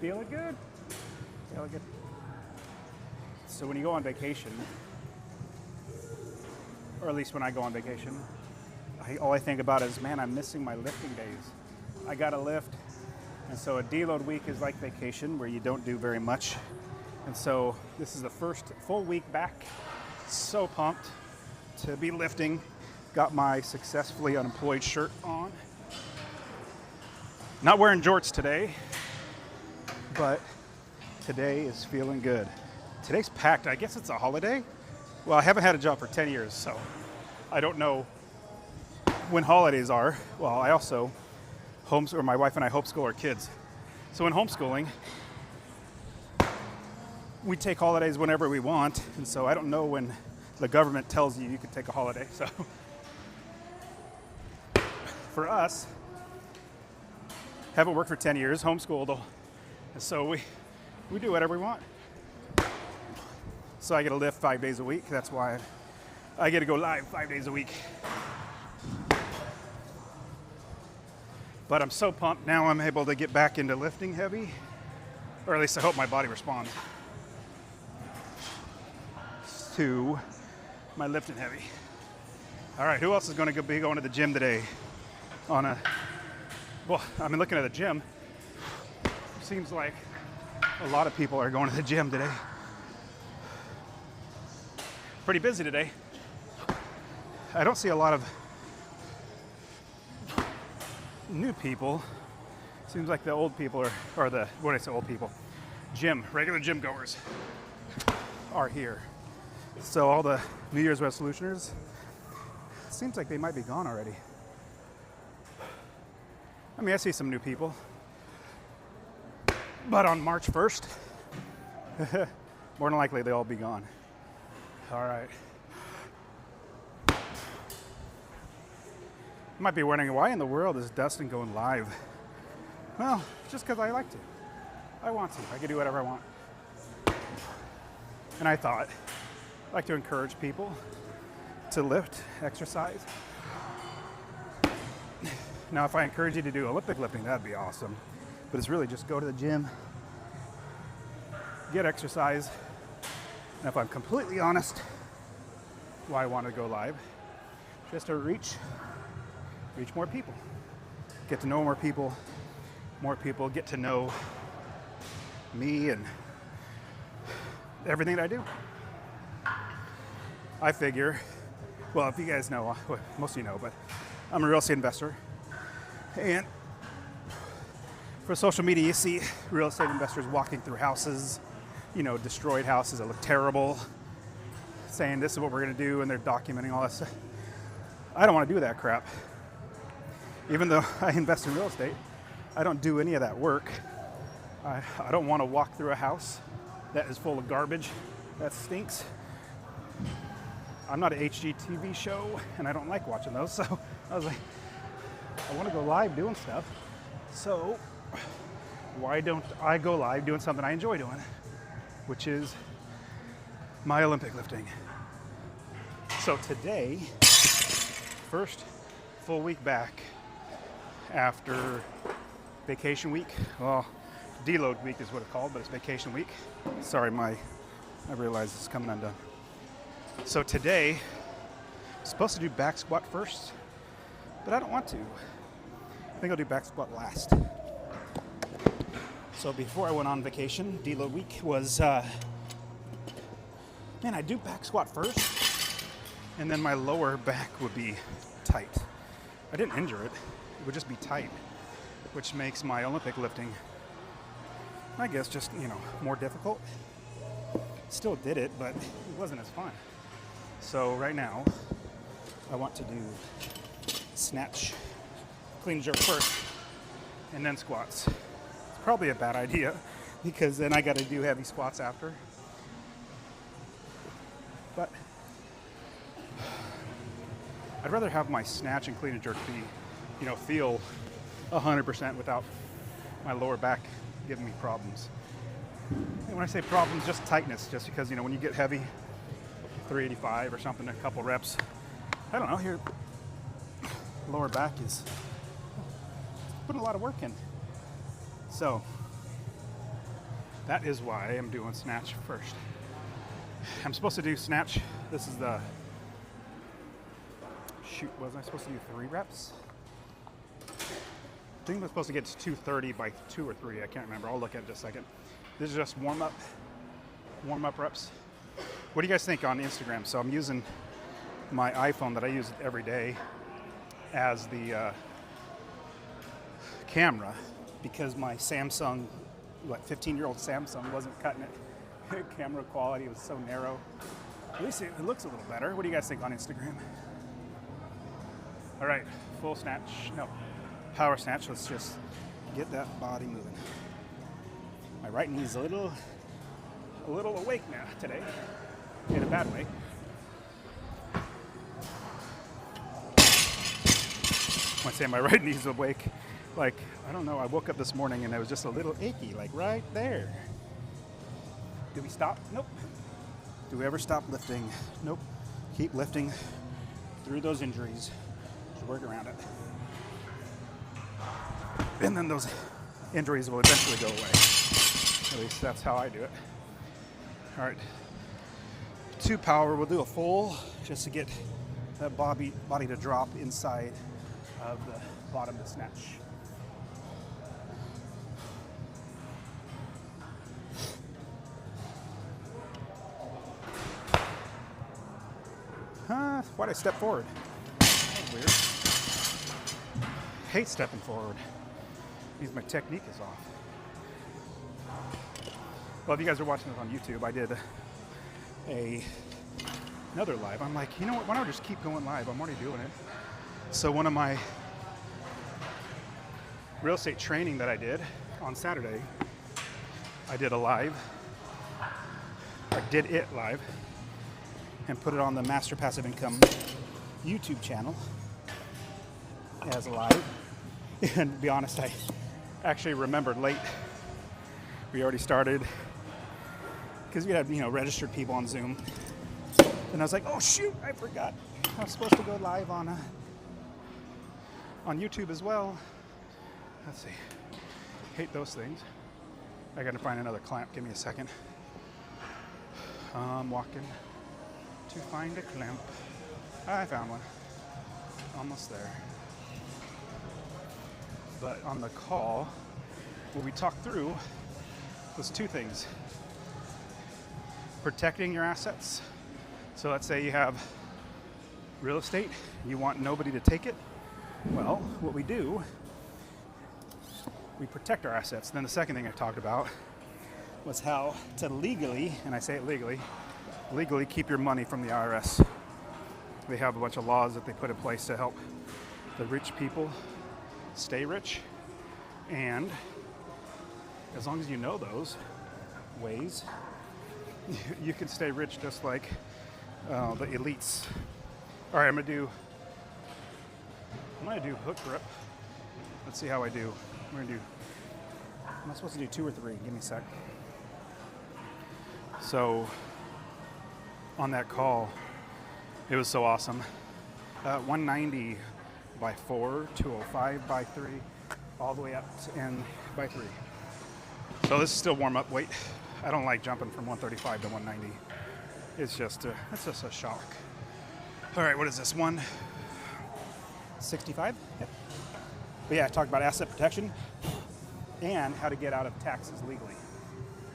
Feeling good? Feeling good. So when you go on vacation, or at least when I go on vacation, all I think about is, man, I'm missing my lifting days. I gotta lift. And so a deload week is like vacation where you don't do very much. And so this is the first full week back. So pumped to be lifting. Got my successfully unemployed shirt on. Not wearing jorts today, but today is feeling good. Today's packed. I guess it's a holiday. Well, I haven't had a job for 10 years, so I don't know when holidays are. Well, I also my wife and I homeschool our kids. So in homeschooling, we take holidays whenever we want, and so I don't know when the government tells you can take a holiday. So for us, haven't worked for 10 years, homeschooled, and so we do whatever we want. So I get to lift 5 days a week. That's why I get to go live 5 days a week. But I'm so pumped now I'm able to get back into lifting heavy, or at least I hope my body responds to my lifting heavy. All right, who else is going to be going to the gym today? Well, I've been looking at the gym. Seems like a lot of people are going to the gym today. Pretty busy today. I don't see a lot of new people. Seems like the old people when I say old people, regular gym goers are here. So all the New Year's resolutioners, seems like they might be gone already. I mean, I see some new people. But on March 1st, more than likely they'll all be gone. All right. You might be wondering, why in the world is Dustin going live? Well, just because I like to. I want to. I can do whatever I want. And I thought, I'd like to encourage people to lift, exercise. Now, if I encourage you to do Olympic lifting, that'd be awesome. But it's really just go to the gym, get exercise. And if I'm completely honest, why I want to go live, just to reach more people, get to know more people get to know me and everything that I do. I figure, well, if you guys know, well, most of you know, but I'm a real estate investor. And for social media, you see real estate investors walking through houses, destroyed houses that look terrible, saying this is what we're going to do, and they're documenting all that stuff. I don't want to do that crap. Even though I invest in real estate, I don't do any of that work. I don't want to walk through a house that is full of garbage, that stinks. I'm not an HGTV show, and I don't like watching those, so I was like, I want to go live doing stuff. So why don't I go live doing something I enjoy doing, which is my Olympic lifting. So today, first full week back after vacation week. Well, deload week is what it's called, but it's vacation week. Sorry, I realize it's coming undone. So today, I'm supposed to do back squat first, but I don't want to. I think I'll do back squat last. So before I went on vacation, deload week was, I do back squat first, and then my lower back would be tight. I didn't injure it. It would just be tight, which makes my Olympic lifting, I guess, just, more difficult. Still did it, but it wasn't as fun. So right now, I want to do snatch, clean jerk first, and then squats. It's probably a bad idea because then I got to do heavy squats after. But I'd rather have my snatch and clean and jerk be, feel 100% without my lower back giving me problems. And when I say problems, just tightness, just because, when you get heavy, 385 or something, a couple reps, I don't know, your lower back is putting a lot of work in. So That is why I'm doing snatch first. I'm supposed to do snatch. This is the, shoot, wasn't I supposed to do 3 reps? I think I'm supposed to get to 230 by 2 or 3. I can't remember. I'll look at it in just a second. This is just warm up reps. What do you guys think on Instagram? So I'm using my iPhone that I use every day as the camera because my Samsung, 15-year-old Samsung wasn't cutting it. Camera quality was so narrow. At least it looks a little better. What do you guys think on Instagram? All right, full snatch. No, power snatch. Let's just get that body moving. My right knee's a little awake now today, in a bad way. When I say my right knee's awake, like, I don't know, I woke up this morning and it was just a little achy, like right there. Do we stop? Nope. Do we ever stop lifting? Nope. Keep lifting through those injuries. Just work around it. And then those injuries will eventually go away. At least that's how I do it. All right. 2 power, we'll do a full just to get that body to drop inside of the bottom of the snatch. Why'd I step forward? That's weird. Hate stepping forward. Means my technique is off. Well, if you guys are watching this on YouTube, I did another live. I'm like, you know what? Why don't I just keep going live? I'm already doing it. So one of my real estate training that I did on Saturday, I did a live. I did it live. And put it on the Master Passive Income YouTube channel as a live. And to be honest, I actually remembered late. We already started because we had, registered people on Zoom. And I was like, oh shoot, I forgot. I was supposed to go live on YouTube as well. Let's see. Hate those things. I gotta find another clamp. Give me a second. I'm walking to find a clamp. I found one. Almost there. But on the call, what we talked through was 2 things. Protecting your assets. So let's say you have real estate, you want nobody to take it. Well, what we do, we protect our assets. Then the second thing I talked about was how to legally, and I say it legally keep your money from the IRS. They have a bunch of laws that they put in place to help the rich people stay rich. And as long as you know those ways, you can stay rich just like the elites. All right, I'm gonna do hook grip. Let's see how I do. Am I supposed to do 2 or 3? Give me a sec. So on that call, it was so awesome. 190 by 4, 205 by 3, all the way up to N by 3. So this is still warm up weight. I don't like jumping from 135 to 190. It's just a shock. All right, what is this, 165? Yep. But yeah, I talked about asset protection and how to get out of taxes legally.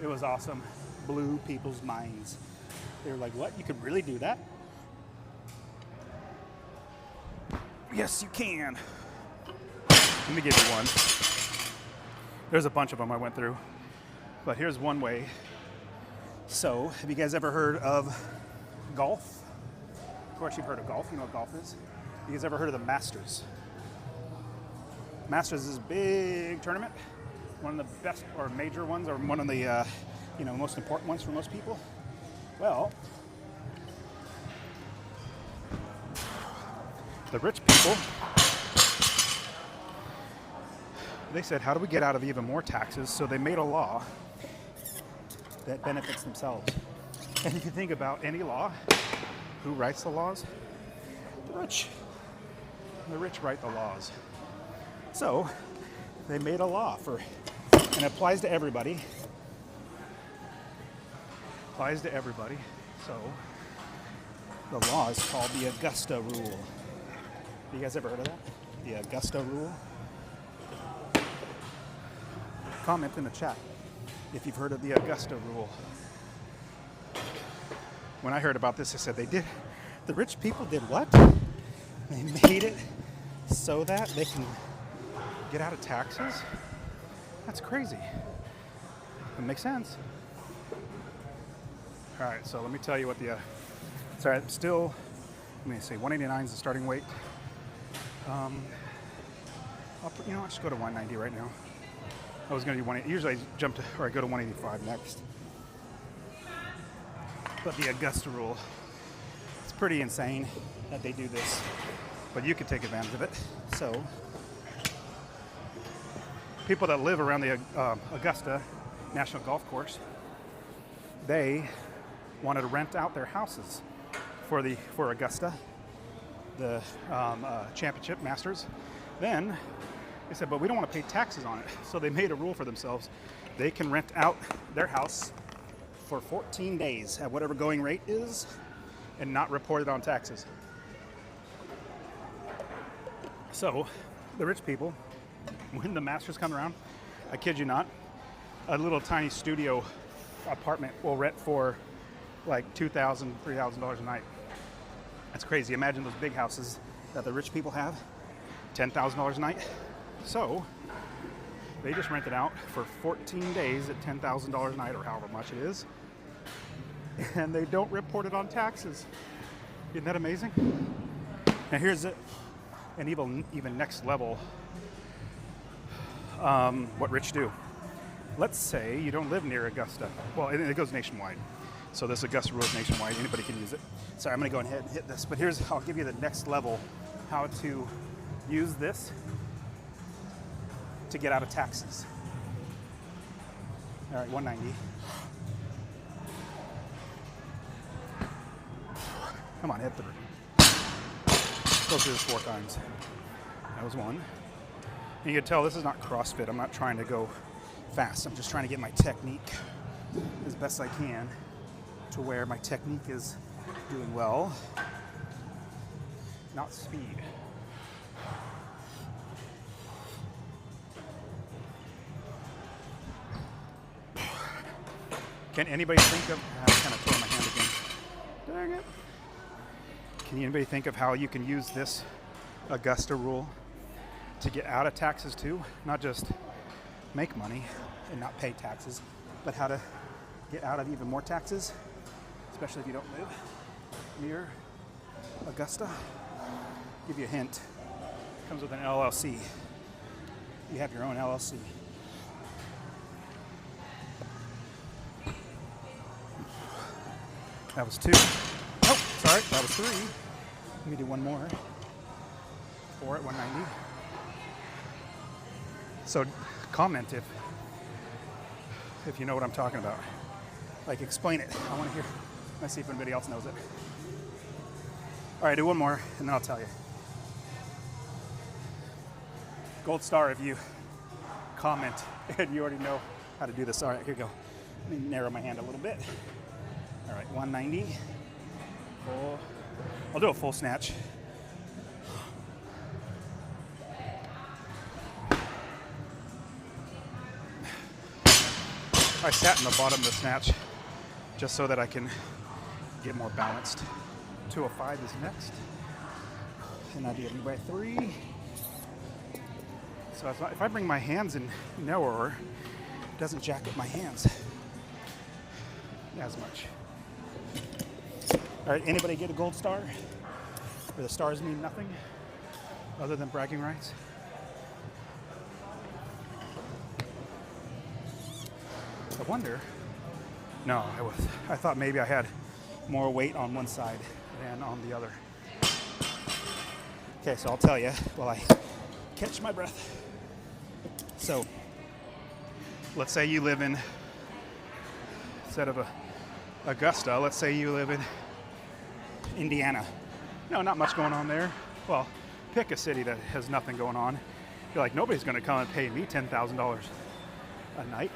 It was awesome. Blew people's minds. They were like, what? You could really do that? Yes, you can. Let me give you one. There's a bunch of them I went through. But here's one way. So, have you guys ever heard of golf? Of course you've heard of golf. You know what golf is. You guys ever heard of the Masters? Masters is a big tournament. One of the best or major ones, or one of the most important ones for most people. Well, the rich people, they said, how do we get out of even more taxes? So they made a law that benefits themselves. And if you think about any law, who writes the laws? The rich. The rich write the laws. So they made a law and it applies to everybody. Applies to everybody. So the law is called the Augusta Rule. You guys ever heard of that? The Augusta Rule? Comment in the chat if you've heard of the Augusta Rule. When I heard about this, I said the rich people did what? They made it so that they can get out of taxes? That's crazy. It makes sense. All right, so let me tell you what the, sorry, I'm still, let me see, 189 is the starting weight. I'll just go to 190 right now. I was going to do 180. Usually I jump to, or I go to 185 next. But the Augusta Rule, it's pretty insane that they do this, but you can take advantage of it. So, people that live around the Augusta National Golf Course, they wanted to rent out their houses for Augusta, the championship Masters. Then they said, but we don't want to pay taxes on it. So they made a rule for themselves. They can rent out their house for 14 days at whatever going rate is and not report it on taxes. So the rich people, when the Masters come around, I kid you not, a little tiny studio apartment will rent for like $2,000, $3,000 a night. That's crazy. Imagine those big houses that the rich people have, $10,000 a night. So they just rent it out for 14 days at $10,000 a night, or however much it is, and they don't report it on taxes. Isn't that amazing? Now here's an even next level, what rich do. Let's say you don't live near Augusta. Well, it goes nationwide. So this Augusta Rule is nationwide. Anybody can use it. Sorry, I'm going to go ahead and hit this. But I'll give you the next level, how to use this to get out of taxes. All right, 190. Come on, hit through. Go through this 4 times. That was 1. And you can tell this is not CrossFit. I'm not trying to go fast. I'm just trying to get my technique as best I can to where my technique is doing well, not speed. Can anybody think of, I kind of tore my hand again. Dang it. Can anybody think of how you can use this Augusta Rule to get out of taxes too? Not just make money and not pay taxes, but how to get out of even more taxes, especially if you don't live near Augusta. Give you a hint. Comes with an LLC. You have your own LLC. That was 2. Oh, sorry, that was 3. Let me do one more. 4 at 190. So comment if you know what I'm talking about. Like, explain it. I want to hear. Let's see if anybody else knows it. All right, do one more, and then I'll tell you. Gold star if you comment and you already know how to do this. All right, here we go. Let me narrow my hand a little bit. All right, 190. Full. I'll do a full snatch. I sat in the bottom of the snatch just so that I can get more balanced. 205 is next. And I did by 3. So if I bring my hands in narrower, it doesn't jack up my hands as much. All right, anybody get a gold star? Or the stars mean nothing other than bragging rights? I wonder. No, I thought maybe I had more weight on one side than on the other. Okay, so I'll tell you while I catch my breath. So, let's say you live in, instead of Augusta, let's say you live in Indiana. No, not much going on there. Well, pick a city that has nothing going on. You're like, nobody's going to come and pay me $10,000 a night.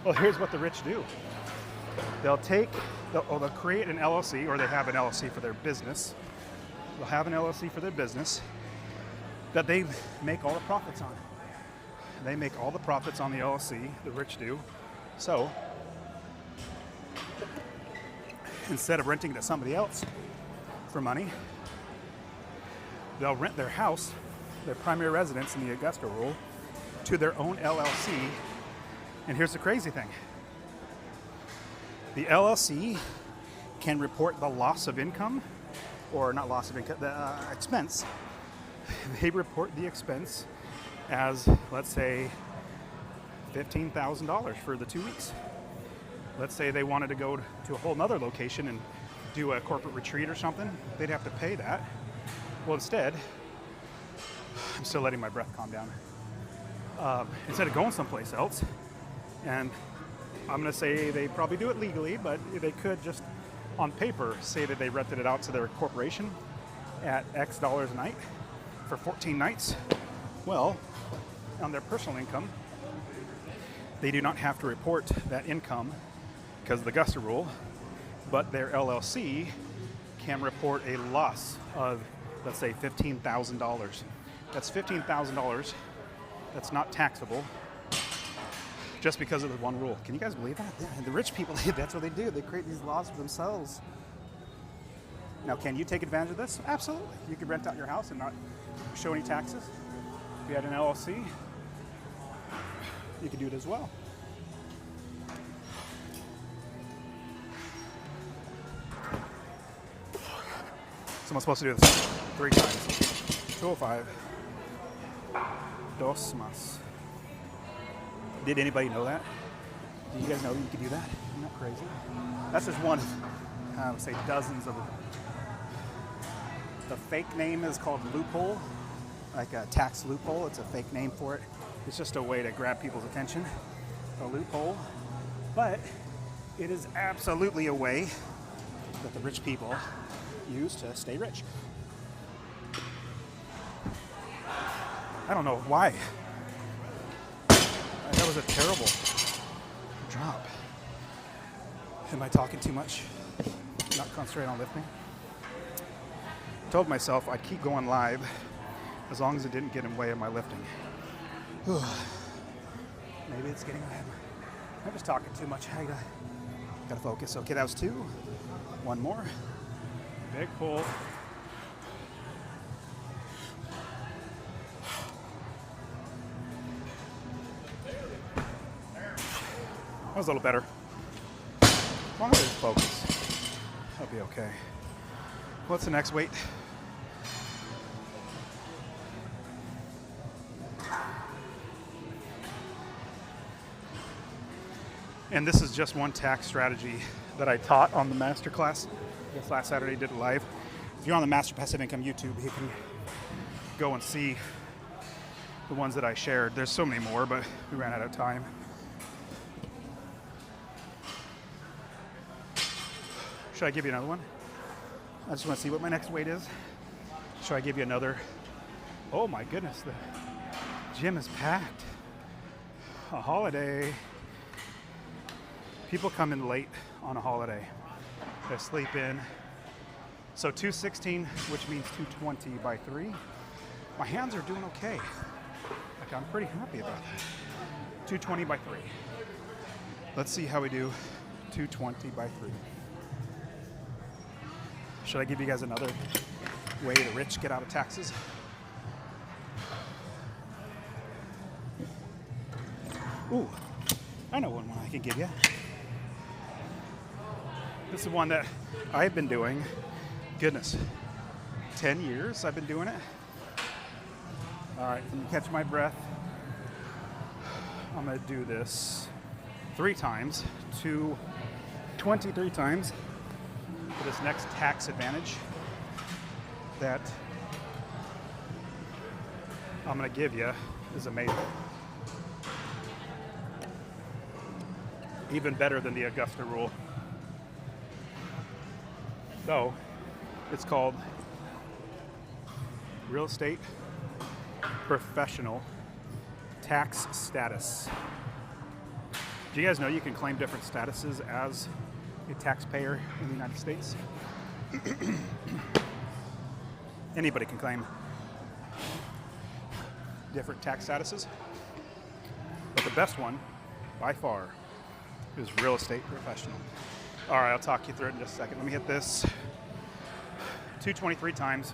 Well, here's what the rich do. They'll create an LLC, or they have an LLC for their business. They'll have an LLC for their business that they make all the profits on. They make all the profits on the LLC, the rich do. So instead of renting to somebody else for money, they'll rent their house, their primary residence in the Augusta rule, to their own LLC. And here's the crazy thing. The LLC can report the loss of income, or not loss of income, the expense. They report the expense as, let's say, $15,000 for the 2 weeks. Let's say they wanted to go to a whole nother location and do a corporate retreat or something. They'd have to pay that. Well, instead, I'm still letting my breath calm down. Instead of going someplace else, and I'm going to say they probably do it legally, but they could just on paper say that they rented it out to their corporation at X dollars a night for 14 nights. Well, on their personal income, they do not have to report that income because of the Augusta rule, but their LLC can report a loss of, let's say, $15,000. That's $15,000 that's not taxable just because of the one rule. Can you guys believe that? Yeah, the rich people, that's what they do. They create these laws for themselves. Now, can you take advantage of this? Absolutely. You could rent out your house and not show any taxes. If you had an LLC, you could do it as well. So I'm supposed to do this 3 times. 205. Dos más. Did anybody know that? Do you guys know that you could do that? Isn't that crazy? That's just one of, I would say, dozens of them. The fake name is called loophole, like a tax loophole. It's a fake name for it. It's just a way to grab people's attention, a loophole. But it is absolutely a way that the rich people use to stay rich. I don't know why. That was a terrible drop. Am I talking too much? Not concentrating on lifting? I told myself I'd keep going live as long as it didn't get in the way of my lifting. Maybe it's getting ahead. I'm just talking too much. I gotta focus. Okay, that was 2. One more. Big pull. That was a little better. As long as it's focused, I'll be okay. What's the next weight? And this is just one tax strategy that I taught on the masterclass. I guess last Saturday did it live. If you're on the Master Passive Income YouTube, you can go and see the ones that I shared. There's so many more, but we ran out of time. Should I give you another one? I just want to see what my next weight is. Should I give you another? Oh my goodness, the gym is packed. A holiday. People come in late on a holiday. They sleep in. So 216, which means 220 by 3. My hands are doing okay. Like, I'm pretty happy about that. 220 by 3. Let's see how we do 220 by 3. Should I give you guys another way the rich get out of taxes? Ooh, I know one I can give you. This is one that I've been doing, goodness, 10 years I've been doing it. All right, let me catch my breath. I'm gonna do this 3 times, 23 times. For this next tax advantage that I'm going to give you is amazing. Even better than the Augusta rule. So, it's called Real Estate Professional Tax Status. If Do you guys know you can claim different statuses as a taxpayer in the United States? Anybody can claim different tax statuses. But the best one, by far, is real estate professional. All right, I'll talk you through it in just a second. Let me hit this 223 times.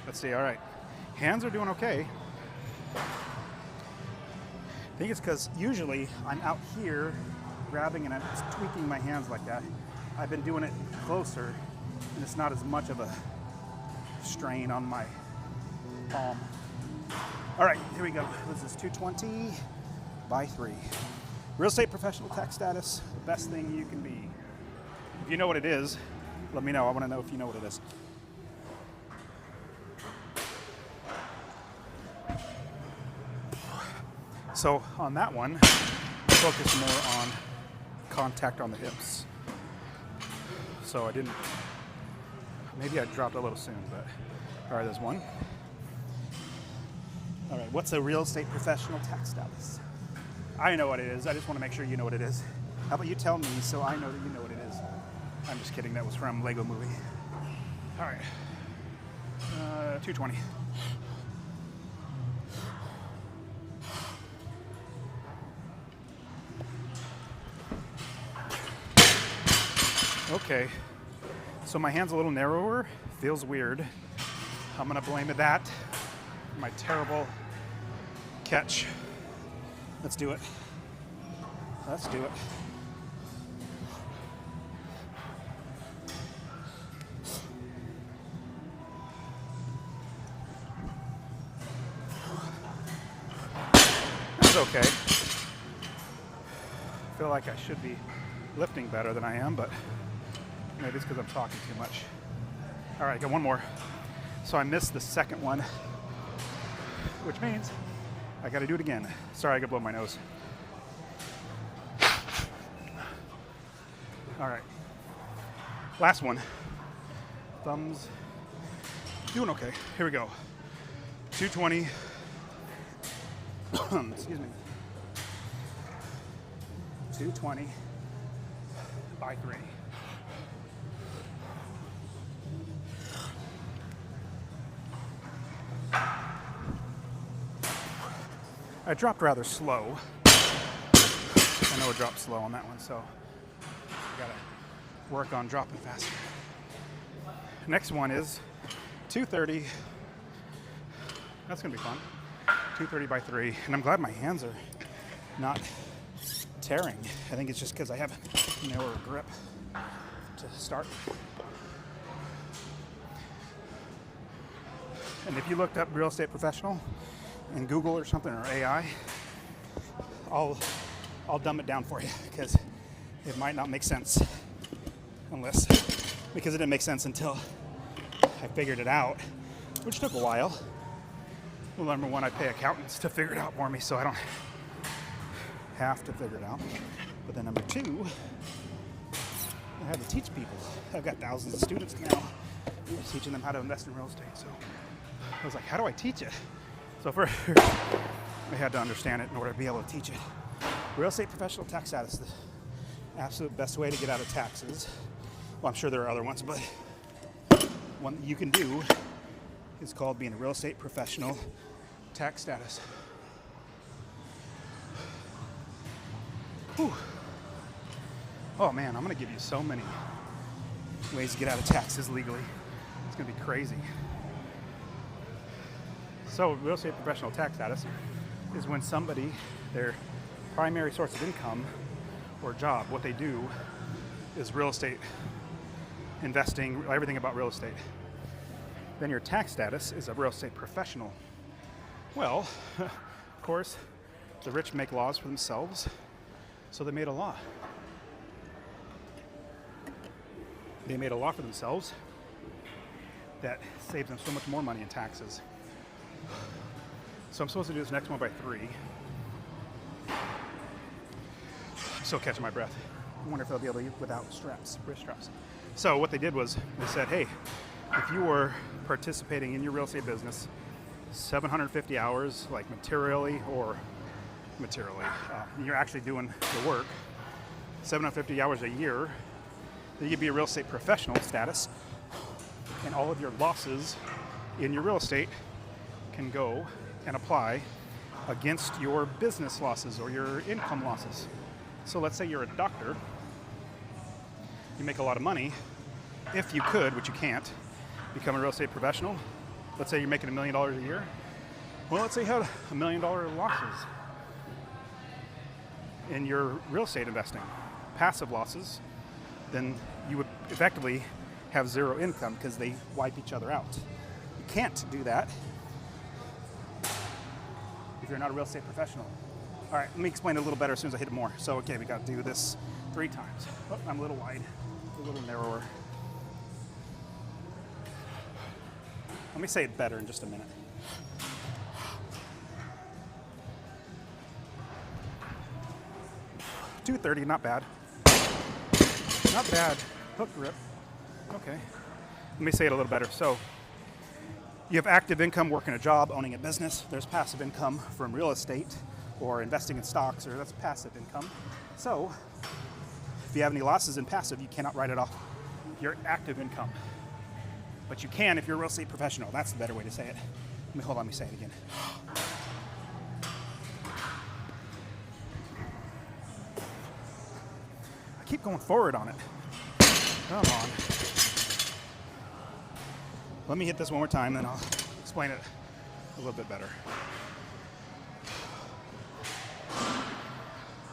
Let's see, all right. Hands are doing okay. I think it's because usually I'm out here grabbing and I'm tweaking my hands like that. I've been doing it closer and it's not as much of a strain on my palm. All right, here we go. This is 220 by 3. Real estate professional tax status, the best thing you can be. If you know what it is, let me know. I want to know if you know what it is. So on that one, focus more on contact on the hips. So I didn't, maybe I dropped a little soon, but all right, there's one. All right, what's a real estate professional tax status? I know what it is. I just want to make sure you know what it is. How about you tell me so I know that you know what it is? I'm just kidding. That was from Lego Movie. All right. 220. Okay. So my hand's a little narrower. Feels weird. I'm going to blame that. My terrible catch. Let's do it. Let's do it. That's okay. I feel like I should be lifting better than I am, but maybe it's because I'm talking too much. All right, got one more. So I missed the second one, which means I got to do it again. Sorry, I could blow my nose. All right. Last one. Thumbs. Doing okay. Here we go. 220. Excuse me. 220 by 3. I dropped rather slow. I know it dropped slow on that one, so I gotta work on dropping faster. Next one is 230. That's gonna be fun. 230 by 3, and I'm glad my hands are not tearing. I think it's just because I have a narrower grip to start. And if you looked up real estate professional in Google or something, or AI, I'll dumb it down for you because it might not make sense because it didn't make sense until I figured it out, which took a while. Well, number one, I pay accountants to figure it out for me, so I don't have to figure it out. But then number two, I have to teach people. I've got thousands of students now, teaching them how to invest in real estate. So I was like, how do I teach it? So first, I had to understand it in order to be able to teach it. Real estate professional tax status, the absolute best way to get out of taxes. Well, I'm sure there are other ones, but one that you can do is called being a real estate professional tax status. Whew. Oh man, I'm gonna give you so many ways to get out of taxes legally. It's gonna be crazy. So real estate professional tax status is when somebody, their primary source of income or job, what they do is real estate, investing, everything about real estate. Then your tax status is a real estate professional. Well, of course, the rich make laws for themselves, so they made a law. They made a law for themselves that saves them so much more money in taxes. So I'm supposed to do this next one by 3. I'm still catching my breath. I wonder if they'll be able to eat without straps, wrist straps. So what they did was they said, hey, if you were participating in your real estate business 750 hours, like materially, you're actually doing the work, 750 hours a year, then you'd be a real estate professional status, and all of your losses in your real estate can go and apply against your business losses or your income losses. So let's say you're a doctor, you make a lot of money. If you could, which you can't, become a real estate professional, let's say you're making $1 million a year. Well, let's say you had $1 million losses in your real estate investing, passive losses, then you would effectively have zero income because they wipe each other out. You can't do that if you're not a real estate professional. All right, let me explain it a little better as soon as I hit it more. So, okay, we got to do this 3 times. Oh, I'm a little wide, a little narrower. Let me say it better in just a minute. $230, not bad. Not bad. Hook grip. Okay. Let me say it a little better. So, you have active income working a job, owning a business. There's passive income from real estate or investing in stocks, or that's passive income. So, if you have any losses in passive, you cannot write it off your active income. But you can if you're a real estate professional. That's the better way to say it. Hold on, let me say it again. I keep going forward on it. Come on. Let me hit this one more time, then I'll explain it a little bit better.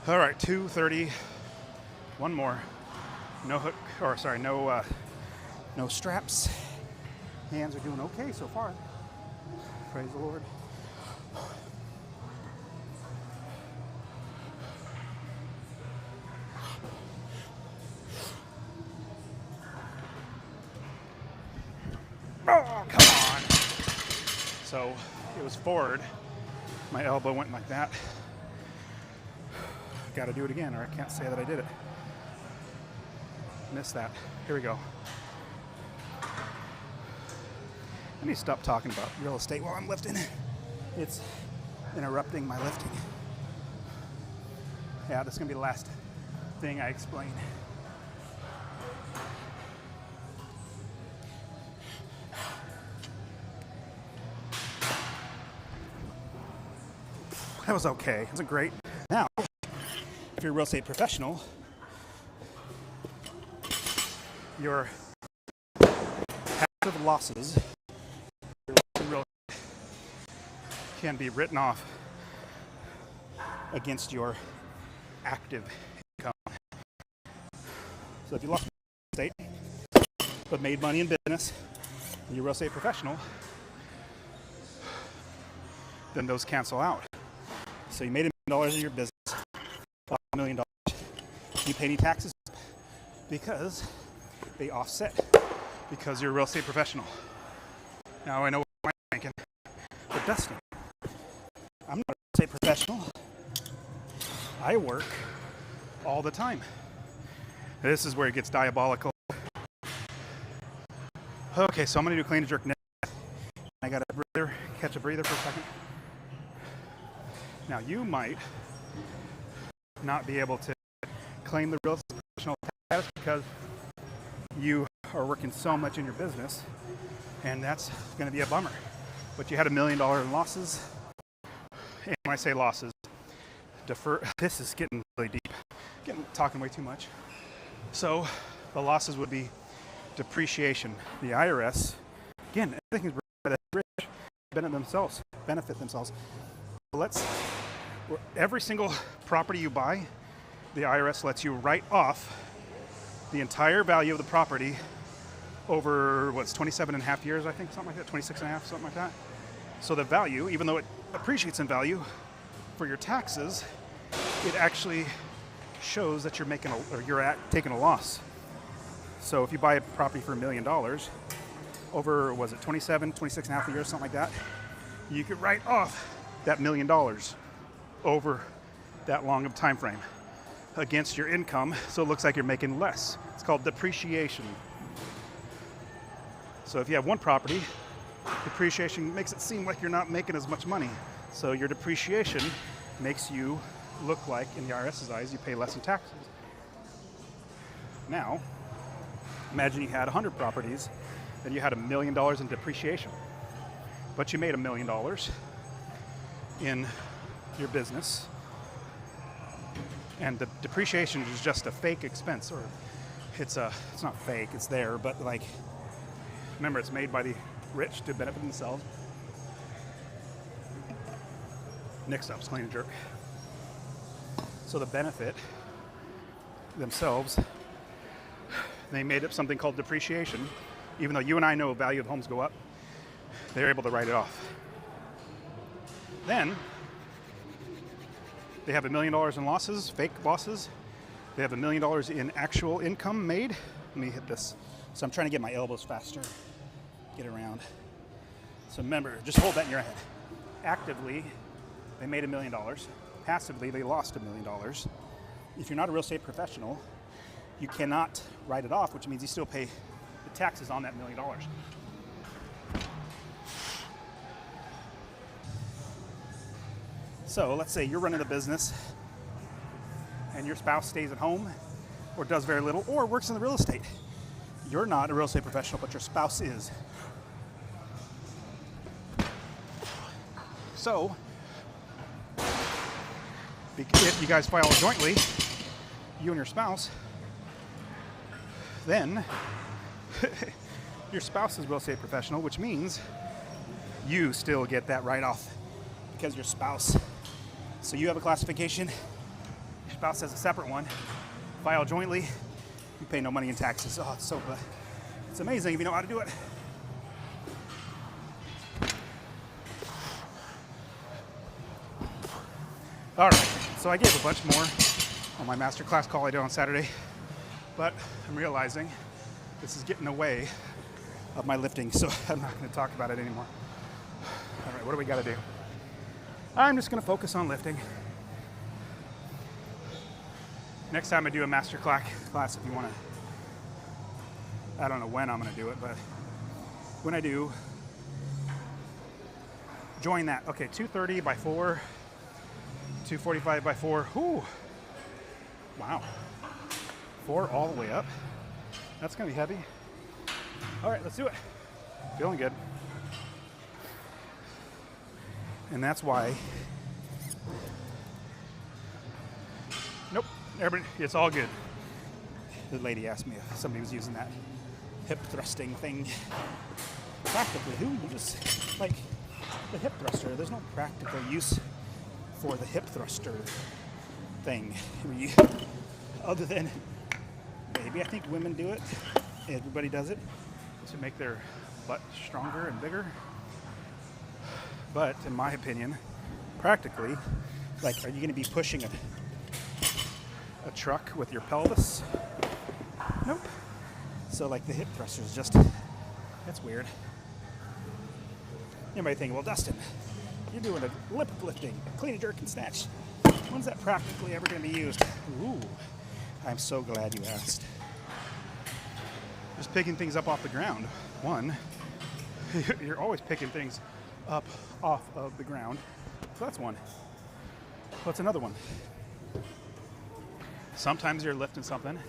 All right, 230. One more. No hook, or sorry, no straps. Hands are doing okay so far. Praise the Lord. Oh, come on. So it was forward. My elbow went like that. Got to do it again, or I can't say that I did it. Missed that. Here we go. I need to stop talking about real estate while I'm lifting. It's interrupting my lifting. Yeah, this is going to be the last thing I explain. That was okay. It wasn't great. Now, if you're a real estate professional, your passive losses can be written off against your active income. So if you lost real estate but made money in business and you're a real estate professional, then those cancel out. So you made $1 million in your business, $1 million. You pay any taxes because they offset because you're a real estate professional. Now I know what I'm thinking, but Dustin, I'm not a real estate professional. I work all the time. This is where it gets diabolical. Okay, so I'm going to do clean and jerk next. I got to catch a breather for a second. Now you might not be able to claim the real estate professional status because you are working so much in your business, and that's going to be a bummer. But you had $1 million in losses. And when I say losses, this is getting really deep. Talking way too much. So the losses would be depreciation. The IRS, again, everything is rich, benefit themselves. Every single property you buy, the IRS lets you write off the entire value of the property over, 27 and a half years, I think, something like that, 26 and a half, something like that. So the value, even though it appreciates in value, for your taxes, it actually shows that you're taking a loss. So if you buy a property for $1 million, over, 26 and a half years, something like that, you could write off that $1 million over that long of time frame against your income, so it looks like you're making less. It's called depreciation. So if you have one property, depreciation makes it seem like you're not making as much money. So your depreciation makes you look like, in the IRS's eyes, you pay less in taxes. Now, imagine you had 100 properties and you had $1 million in depreciation, but you made $1 million in your business, and the depreciation is just a fake expense, or it's not fake, it's there, but like, remember, it's made by the rich to benefit themselves. Next up is clean and jerk. So the benefit themselves, they made up something called depreciation. Even though you and I know value of homes go up, they're able to write it off. Then they have $1 million in losses, fake losses. They have $1 million in actual income made. Let me hit this. So I'm trying to get my elbows faster, get around. So remember, just hold that in your head. Actively, they made $1 million. Passively, they lost $1 million. If you're not a real estate professional, you cannot write it off, which means you still pay the taxes on that $1 million. So let's say you're running a business and your spouse stays at home or does very little or works in the real estate. You're not a real estate professional, but your spouse is. So if you guys file jointly, you and your spouse, then your spouse is a real estate professional, which means you still get that write-off because your spouse. So you have a classification, your spouse has a separate one, file jointly, you pay no money in taxes. Oh, it's so good. It's amazing if you know how to do it. All right, so I gave a bunch more on my masterclass call I did on Saturday, but I'm realizing this is getting away of my lifting, so I'm not going to talk about it anymore. All right, what do we got to do? I'm just going to focus on lifting. Next time I do a master class, if you want to, I don't know when I'm going to do it, but when I do, join that. Okay, 230 by 4, 245 by 4. Whoo! Wow. 4 all the way up. That's going to be heavy. All right, let's do it. Feeling good. And that's why, nope, everybody, it's all good. The lady asked me if somebody was using that hip thrusting thing. Practically, who? You just, like, the hip thruster, there's no practical use for the hip thruster thing. Other than, maybe I think women do it. Everybody does it to make their butt stronger and bigger. But in my opinion, practically, like, are you going to be pushing a truck with your pelvis? Nope. So like the hip thruster is just, that's weird. You might think, well, Dustin, you're doing a lip lifting, clean and jerk and snatch. When's that practically ever going to be used? Ooh, I'm so glad you asked. Just picking things up off the ground. One, you're always picking things up off of the ground. So that's one. What's another one? Sometimes you're lifting something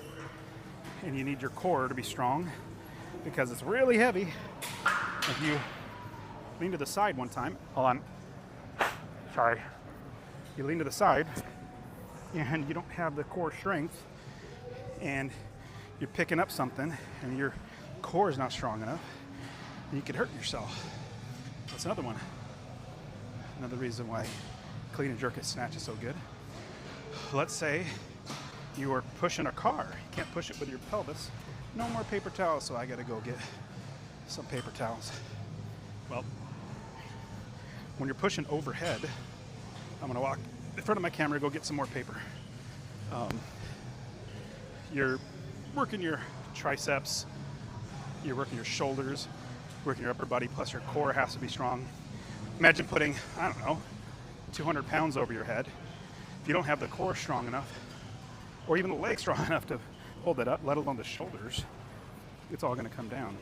and you need your core to be strong because it's really heavy. If you lean to the side one time, hold on, sorry. You lean to the side and you don't have the core strength and you're picking up something and your core is not strong enough, and you could hurt yourself. That's another one. Another reason why clean and jerk and snatch is so good. Let's say you are pushing a car. You can't push it with your pelvis. No more paper towels, so I gotta go get some paper towels. Well, when you're pushing overhead, I'm gonna walk in front of my camera, go get some more paper. You're working your triceps, you're working your shoulders, working your upper body, plus your core has to be strong. Imagine putting, I don't know, 200 pounds over your head. If you don't have the core strong enough, or even the legs strong enough to hold it up, let alone the shoulders, it's all gonna come down.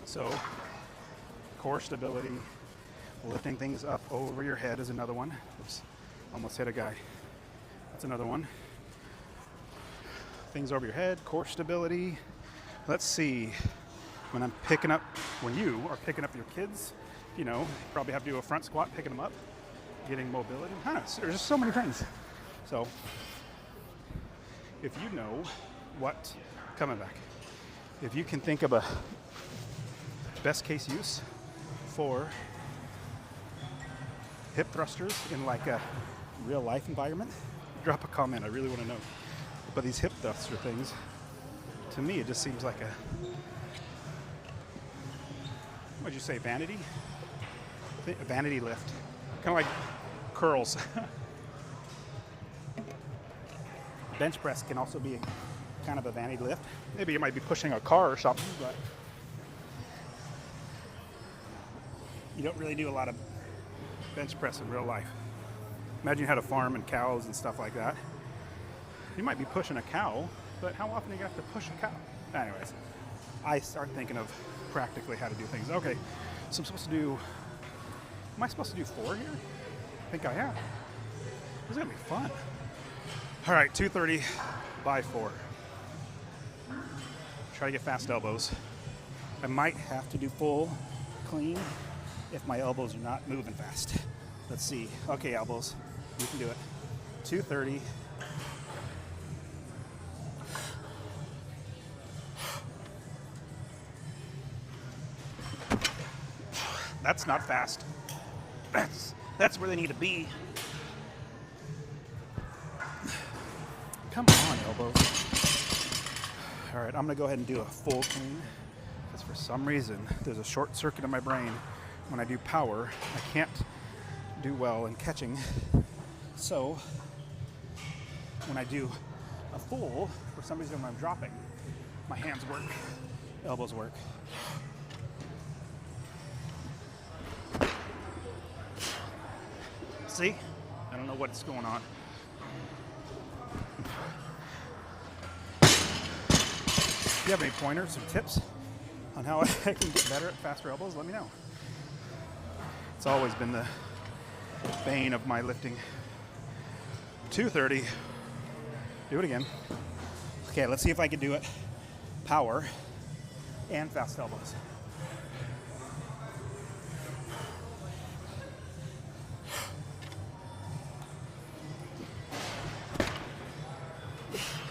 So, core stability, lifting things up over your head is another one. Oops, almost hit a guy. That's another one. things over your head, core stability. Let's see. When you are picking up your kids, you probably have to do a front squat, picking them up, getting mobility. There's just so many things. So if you know what, coming back, if you can think of a best case use for hip thrusters in like a real life environment, drop a comment. I really want to know. But these hip thruster things, to me, it just seems like what'd you say, vanity? A vanity lift. Kind of like curls. Bench press can also be kind of a vanity lift. Maybe you might be pushing a car or something, but you don't really do a lot of bench press in real life. Imagine you had a farm and cows and stuff like that. You might be pushing a cow, but how often are you going to have to push a cow? Anyways, I start thinking of practically how to do things. Okay, so am I supposed to do 4 here? I think I am. This is going to be fun. All right, 230 by 4. Try to get fast elbows. I might have to do full clean if my elbows are not moving fast. Let's see. Okay, elbows, you can do it. 230. That's not fast. That's where they need to be. Come on, elbows. All right, I'm gonna go ahead and do a full clean because for some reason there's a short circuit in my brain. When I do power, I can't do well in catching. So when I do a full, for some reason when I'm dropping, my hands work, elbows work. See? I don't know what's going on. If you have any pointers or tips on how I can get better at faster elbows, let me know. It's always been the bane of my lifting. 230. Do it again. Okay, let's see if I can do it. Power and fast elbows.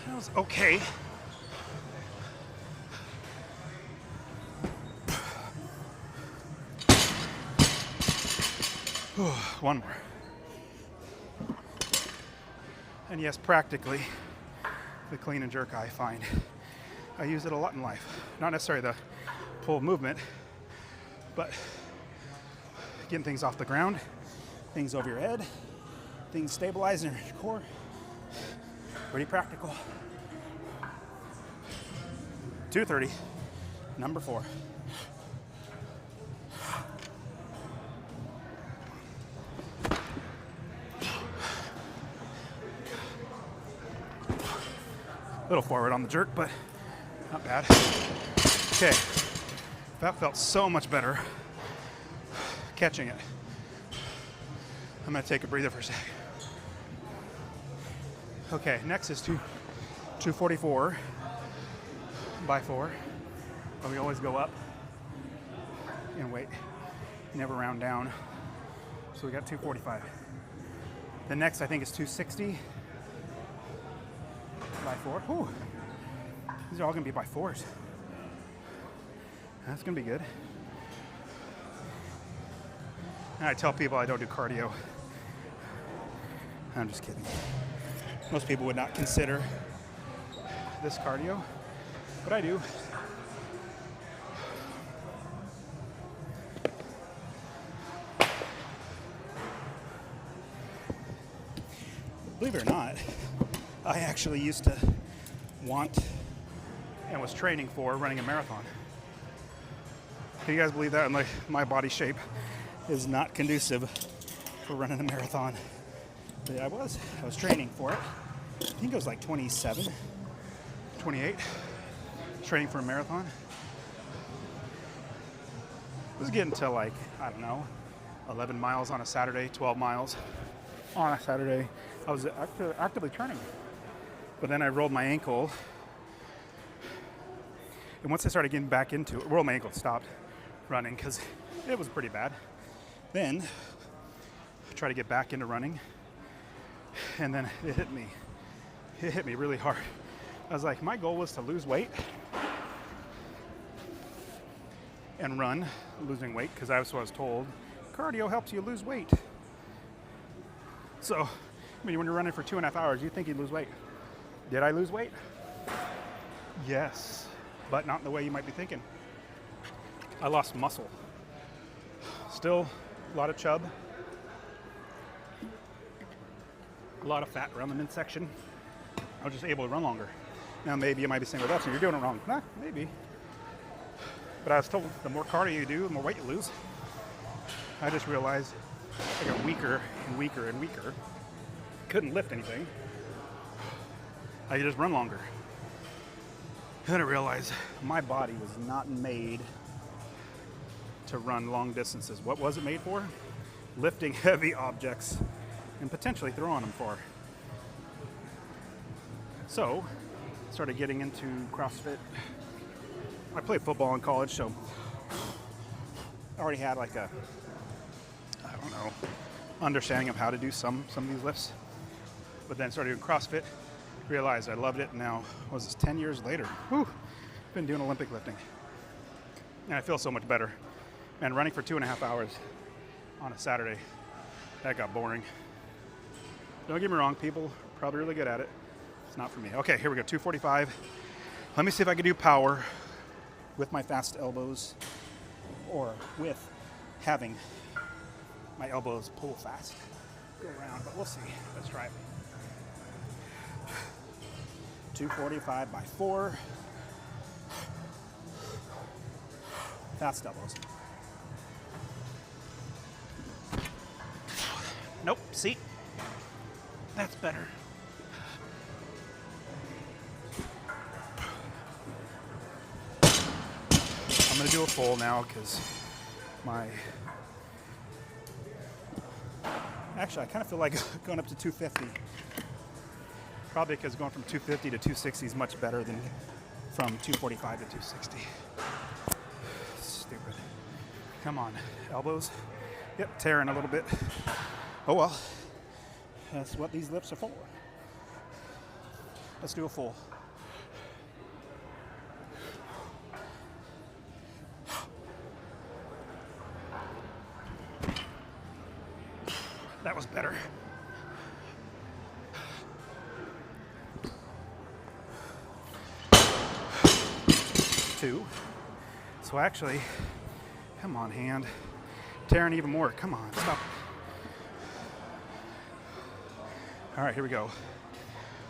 That was okay. One more. And yes, practically, the clean and jerk I find. I use it a lot in life. Not necessarily the pull movement, but getting things off the ground, things over your head, things stabilized in your core. Pretty practical. 230, number 4. A little forward on the jerk, but not bad. Okay, that felt so much better catching it. I'm gonna take a breather for a second. Okay, next is 244 by 4. But we always go up in weight, never round down. So we got 245. The next I think is 260 by 4. Whew. These are all gonna be by 4s. That's gonna be good. And I tell people I don't do cardio. I'm just kidding. Most people would not consider this cardio, but I do. Believe it or not, I actually used to want and was training for running a marathon. Can you guys believe that? My body shape is not conducive for running a marathon. But I was training for it. I think it was like 27, 28, training for a marathon. It was getting to like, I don't know, 11 miles on a Saturday, 12 miles on a Saturday. I was actively training. But then I rolled my ankle. And once I started getting back into it, rolled my ankle, stopped running because it was pretty bad. Then I tried to get back into running. And then it hit me. It hit me really hard. I was like, my goal was to lose weight and run, losing weight, because that's what I was told. Cardio helps you lose weight. So, I mean, when you're running for 2.5 hours, you think you lose weight. Did I lose weight? Yes, but not in the way you might be thinking. I lost muscle. Still a lot of chub. A lot of fat around the midsection. I was just able to run longer. Now maybe you might be saying, well, that's you're doing it wrong. Nah, maybe. But I was told the more cardio you do, the more weight you lose. I just realized I got weaker and weaker and weaker. Couldn't lift anything. I could just run longer. And then I realized my body was not made to run long distances. What was it made for? Lifting heavy objects and potentially throwing them far. So, started getting into CrossFit. I played football in college, so I already had like a, I don't know, understanding of how to do some of these lifts. But then started doing CrossFit, realized I loved it, and now, what was this, 10 years later? Whew, been doing Olympic lifting. And I feel so much better. And running for 2.5 hours on a Saturday, that got boring. Don't get me wrong, people are probably really good at it. It's not for me. Okay, here we go, 245. Let me see if I can do power with my fast elbows or with having my elbows pull fast. Go around, but we'll see. Let's try it. 245 by 4. Fast elbows. Nope, see? That's better. I'm gonna do a full now because actually I kind of feel like going up to 250. Probably because going from 250 to 260 is much better than from 245 to 260. Stupid. Come on, elbows. Yep, tearing a little bit. Oh well, that's what these lifts are for. Let's do a full. That was better. Two. So actually, come on, hand. Tearing even more. Come on, stop. All right, here we go.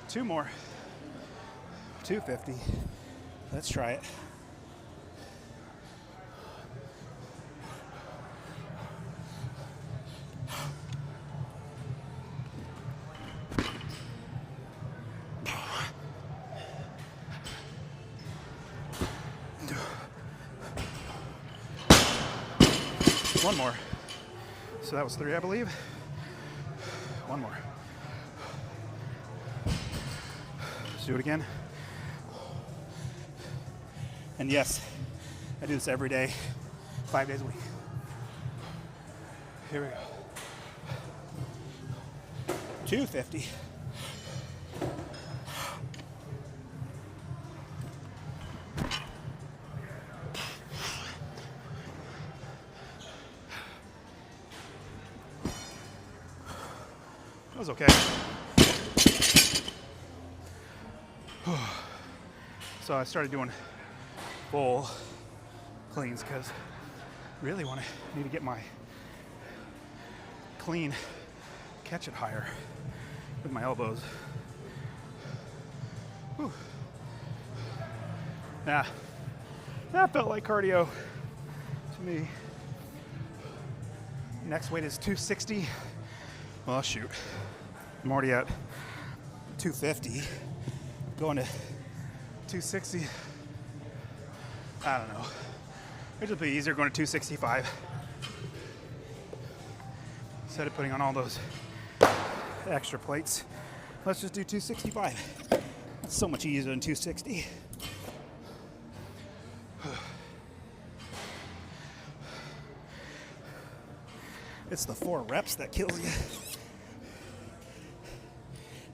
2 more. 250. Let's try it. One more. So that was 3, I believe. One more. Let's do it again. And yes, I do this every day, 5 days a week. Here we go. 250. That was okay. So I started doing full cleans because really need to get my clean, catch it higher with my elbows. Whew. Yeah, that felt like cardio to me. Next weight is 260. Well, shoot. I'm already at 250. Going to 260. I don't know. It'd just be easier going to 265. Instead of putting on all those extra plates. Let's just do 265. So much easier than 260. It's the 4 reps that kills you.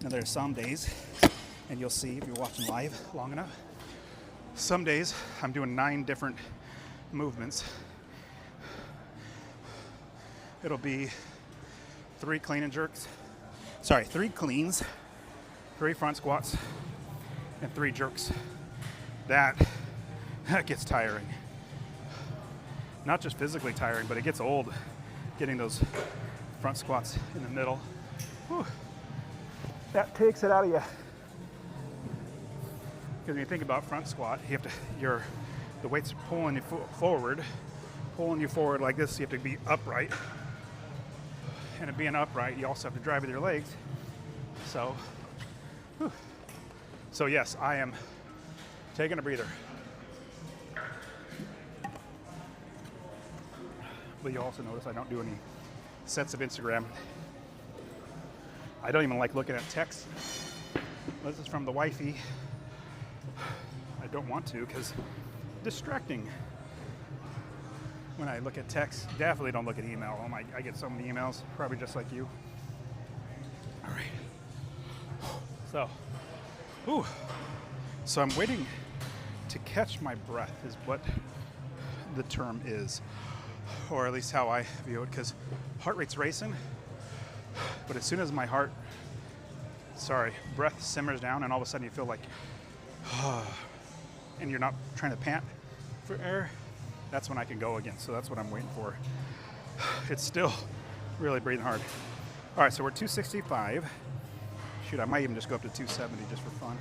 Now there's some days, and you'll see if you're watching live long enough, some days I'm doing 9 different movements. It'll be 3 clean and jerks. 3 cleans, 3 front squats, and 3 jerks. That gets tiring. Not just physically tiring, but it gets old getting those front squats in the middle. Whew. That takes it out of you. Because when you think about front squat, you have to, the weight's pulling you forward like this. You have to be upright. And in being upright, you also have to drive with your legs. So, whew. So yes, I am taking a breather. But you also notice I don't do any sets of Instagram. I don't even like looking at text. This is from the wifey. I don't want to because distracting. When I look at text, definitely don't look at email. Oh my, I get so many emails, probably just like you. All right. So I'm waiting to catch my breath is what the term is, or at least how I view it, because heart rate's racing, but as soon as my breath simmers down and all of a sudden you feel like, and you're not trying to pant for air, that's when I can go again. So that's what I'm waiting for. It's still really breathing hard. All right, so we're 265. Shoot, I might even just go up to 270 just for fun.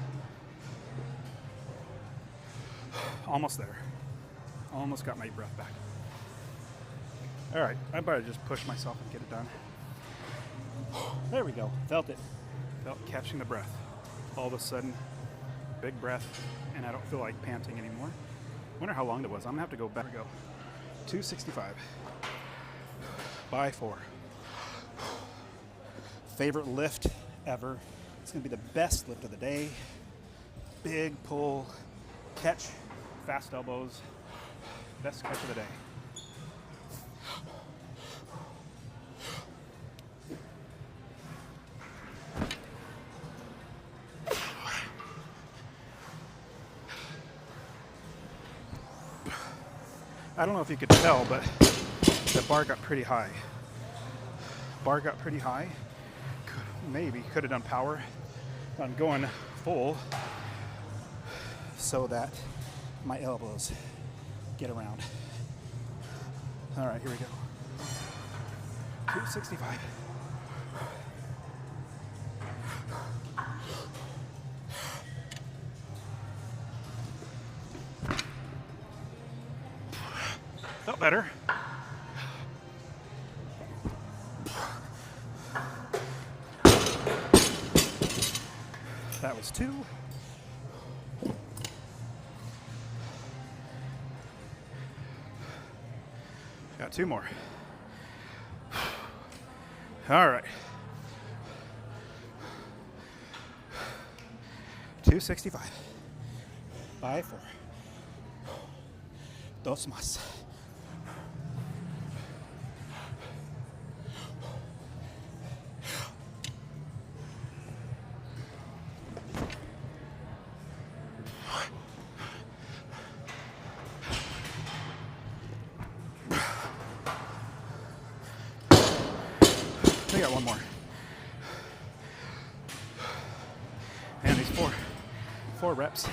Almost there. Almost got my breath back. All right, I better just push myself and get it done. There we go. Felt it. Felt catching the breath. All of a sudden, big breath, and I don't feel like panting anymore. Wonder how long that was. I'm gonna have to go back. There we go. 265 by 4. Favorite lift ever. It's gonna be the best lift of the day. Big pull, catch, fast elbows. Best catch of the day. I don't know if you could tell, but the bar got pretty high. Bar got pretty high. Maybe could have done power. I'm going full so that my elbows get around. All right, here we go. 265. Felt better. That was 2. Got 2 more. All right. 265 by 4. 2 más. I got 1 more. And these 4 reps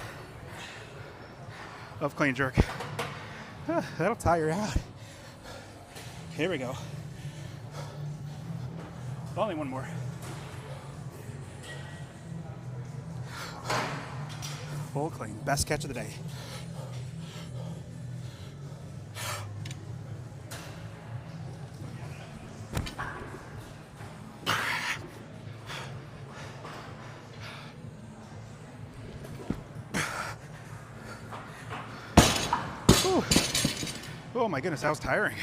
of clean jerk. That'll tire you out. Here we go. Only 1 more. Full clean. Best catch of the day. Oh my goodness, that was tiring.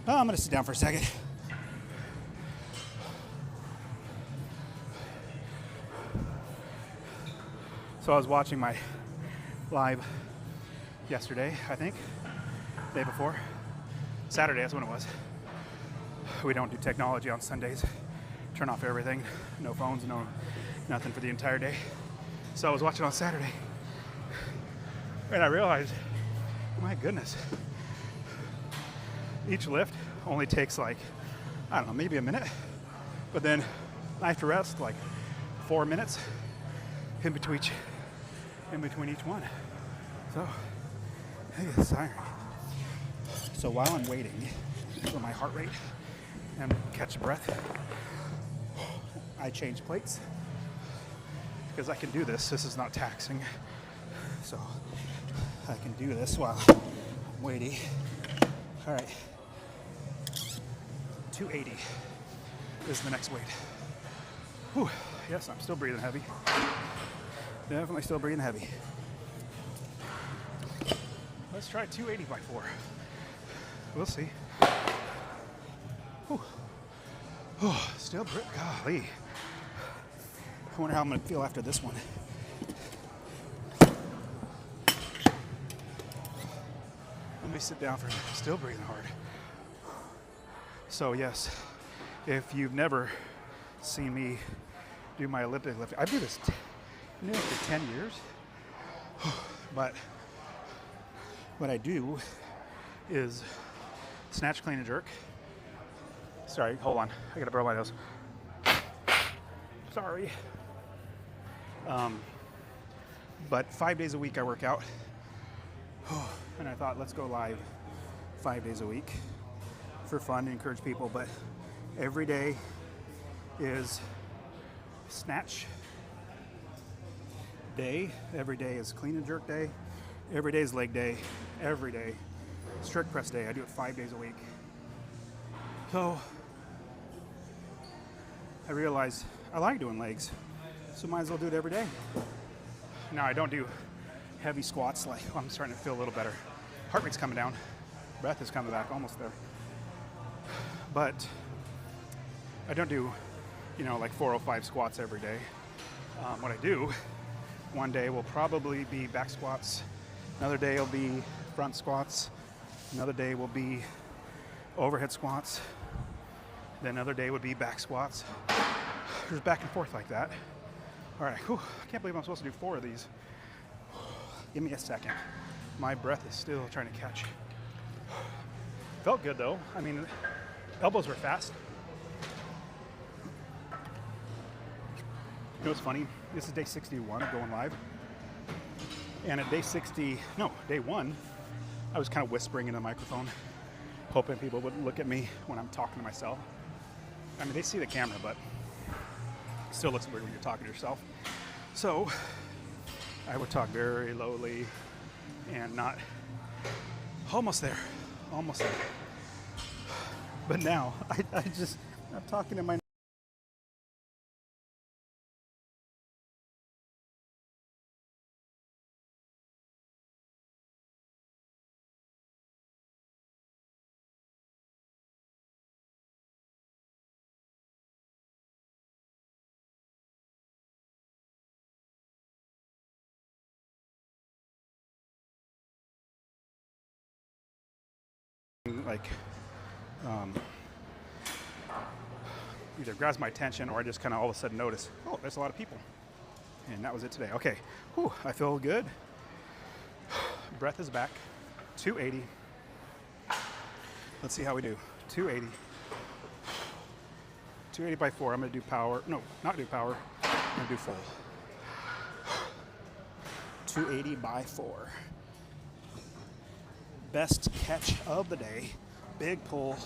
Oh, I'm gonna sit down for a second. So I was watching my live yesterday, I think, day before. Saturday, that's when it was. We don't do technology on Sundays. Turn off everything. No phones, no nothing for the entire day. So I was watching on Saturday. And I realized, my goodness, each lift only takes like, I don't know, maybe a minute. But then I have to rest like 4 minutes in between each one. So, hey, it's tiring. So while I'm waiting for my heart rate and catch a breath, I change plates because I can do this. This is not taxing. So I can do this while I'm waiting. All right. 280 is the next weight. Whew. Yes, I'm still breathing heavy. Definitely still breathing heavy. Let's try 280 by 4. We'll see. Whew. Oh, still golly. I wonder how I'm going to feel after this one. Let me sit down for a minute. Still breathing hard. So yes, if you've never seen me do my Olympic lifting, I do this nearly for 10 years. But what I do is snatch, clean, and jerk. Sorry, hold on. I gotta blow my nose. Sorry. But 5 days a week I work out. And I thought, let's go live 5 days a week for fun to encourage people. But every day is snatch day. Every day is clean and jerk day. Every day is leg day. Every day strict press day. I do it 5 days a week. So I realized I like doing legs, so might as well do it every day. Now I don't do heavy squats. Like, I'm starting to feel a little better. Heart rate's coming down. Breath is coming back, almost there. But I don't do, like 405 squats every day. What I do, one day will probably be back squats. Another day will be front squats. Another day will be overhead squats. Then another day would be back squats. Just back and forth like that. All right, whew, I can't believe I'm supposed to do 4 of these. Give me a second. My breath is still trying to catch. Felt good though. I mean, elbows were fast. You know what's funny? This is day 61 of going live. And at day 1, I was kind of whispering into the microphone, hoping people would look at me when I'm talking to myself. I mean, they see the camera, but it still looks weird when you're talking to yourself. So I would talk very lowly and not, almost there. But now I'm talking to my either grabs my attention or I just kind of all of a sudden notice, oh, there's a lot of people. And that was it today. Okay, whew, I feel good. Breath is back. 280. Let's see how we do. 280. 280 by 4. I'm going to do power. No, not do power. I'm going to do full. 280 by 4. Best catch of the day. Big pull.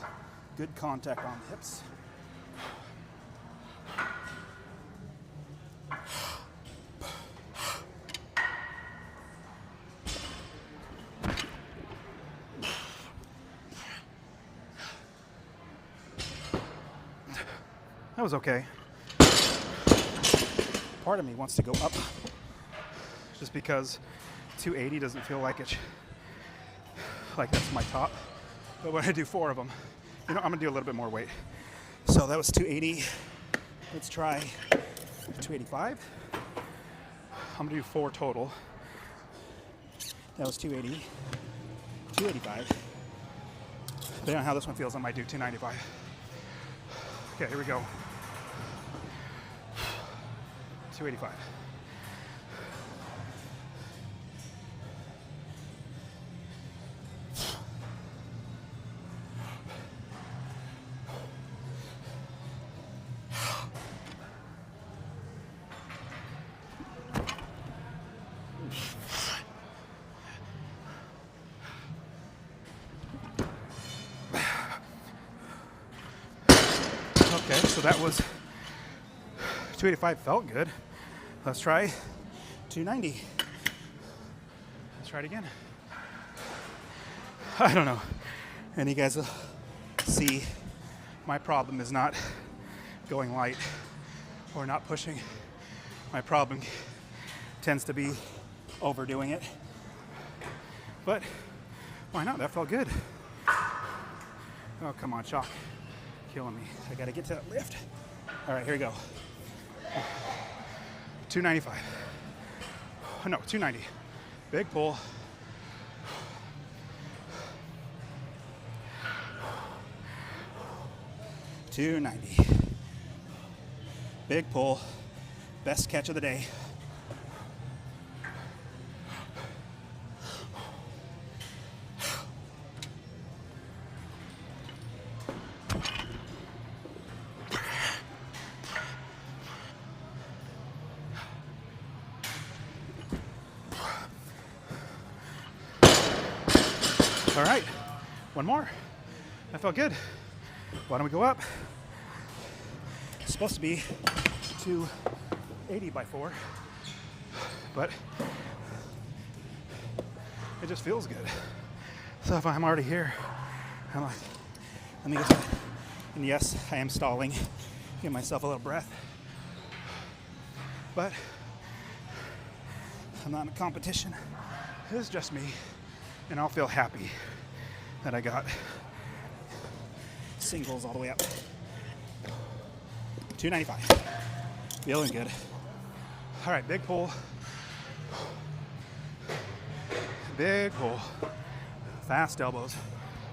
Good contact on the hips. That was okay. Part of me wants to go up just because 280 doesn't feel like that's my top. But when I do 4 of them, I'm gonna do a little bit more weight. So that was 280. Let's try 285. I'm gonna do 4 total. That was 280, 285. Depending on how this one feels, I might do 295. Okay, here we go. 285. Okay, so that was 285, felt good. Let's try 290. Let's try it again. I don't know. And you guys will see my problem is not going light or not pushing. My problem tends to be overdoing it. But why not? That felt good. Oh, come on, Chalk. Killing me. I gotta get to that lift. All right, here we go. 295. No, 290. Big pull. $290. Big pull. Best catch of the day. All right, one more. That felt good. Why don't we go up? It's supposed to be 280 by 4, but it just feels good. So if I'm already here, I'm like, let me get that. And yes, I am stalling, give myself a little breath, but I'm not in a competition. It's just me, and I'll feel happy that I got singles all the way up. 295. Feeling good. All right, big pull. Big pull. Fast elbows.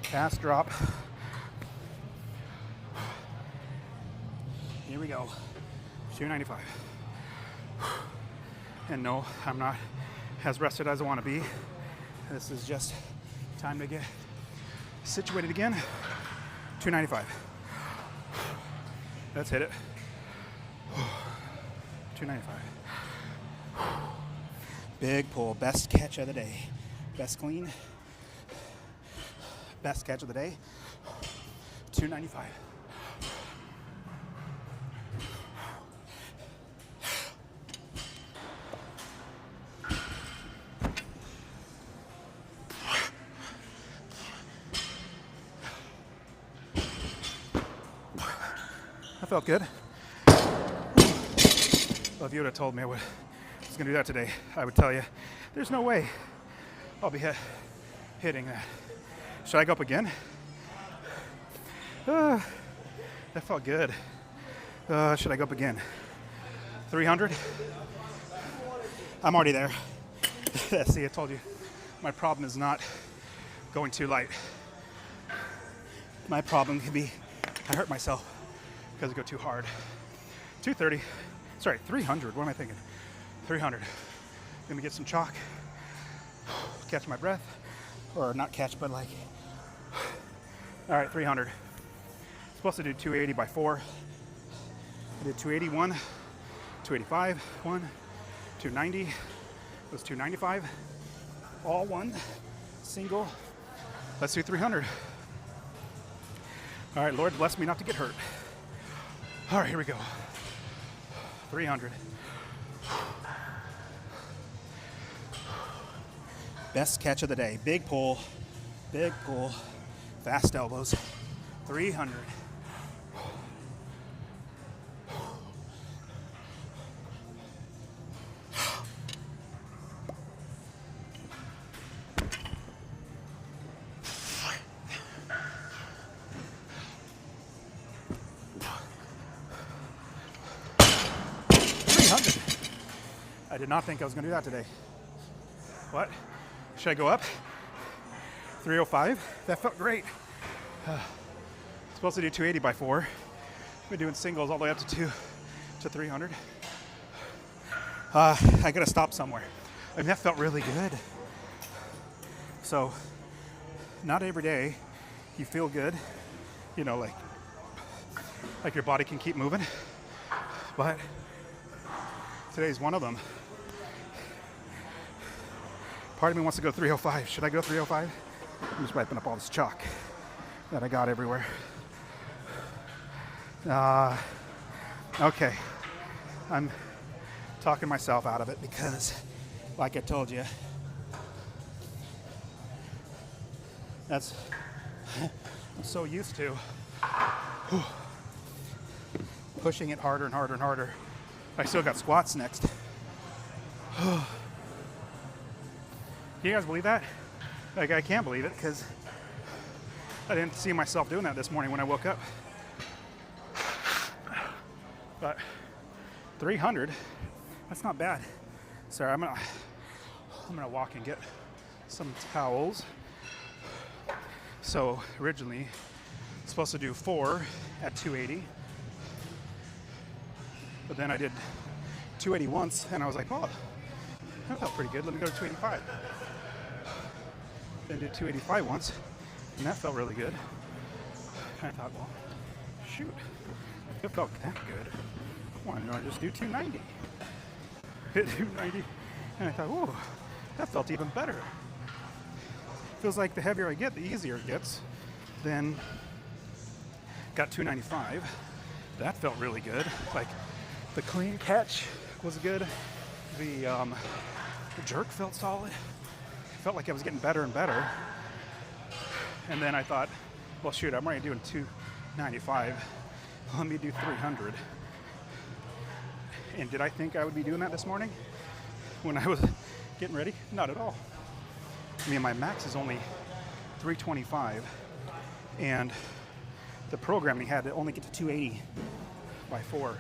Fast drop. Here we go. 295. And no, I'm not as rested as I want to be. This is just time to get situated again. 295. Let's hit it. 295. Big pull. Best catch of the day. Best clean. Best catch of the day. 295. That felt good. Well, if you would have told me I was going to do that today, I would tell you, there's no way I'll be hitting that. Should I go up again? That felt good. Should I go up again? 300? I'm already there. See, I told you, my problem is not going too light. My problem can be I hurt myself because I go too hard. 230, sorry, 300, what am I thinking? 300. Gonna get some chalk, catch my breath, or not catch, but like, all right, 300. Supposed to do 280 by 4. I did 281, 285, 1, 290, it was 295, all one, single. Let's do 300. All right, Lord, bless me not to get hurt. All right, here we go. 300. Best catch of the day. Big pull, fast elbows. 300. I did not think I was gonna do that today. What? Should I go up? 305? That felt great. Supposed to do 280 by 4. Been doing singles all the way up to 300. I gotta stop somewhere. I mean, that felt really good. So, not every day you feel good, you know, like your body can keep moving, but today's one of them. Part of me wants to go 305. Should I go 305? I'm just wiping up all this chalk that I got everywhere. Okay. I'm talking myself out of it because, like I told you, I'm so used to pushing it harder and harder and harder. I still got squats next. Can you guys believe that? Like, I can't believe it because I didn't see myself doing that this morning when I woke up. But 300, that's not bad. Sorry, I'm gonna walk and get some towels. So originally, supposed to do 4 at 280, but then I did 280 once, and I was like, oh, that felt pretty good. Let me go to 285. Then did 285 once, and that felt really good. And I thought, well, shoot, it felt that good. Why don't I just do 290? Hit 290, and I thought, whoa, that felt even better. Feels like the heavier I get, the easier it gets. Then got 295. That felt really good. Like the clean catch was good. The jerk felt solid. Felt like I was getting better and better. And then I thought, well, shoot, I'm already doing 295. Let me do 300. And did I think I would be doing that this morning when I was getting ready? Not at all. I mean, my max is only 325, and the programming had to only get to 280 by 4.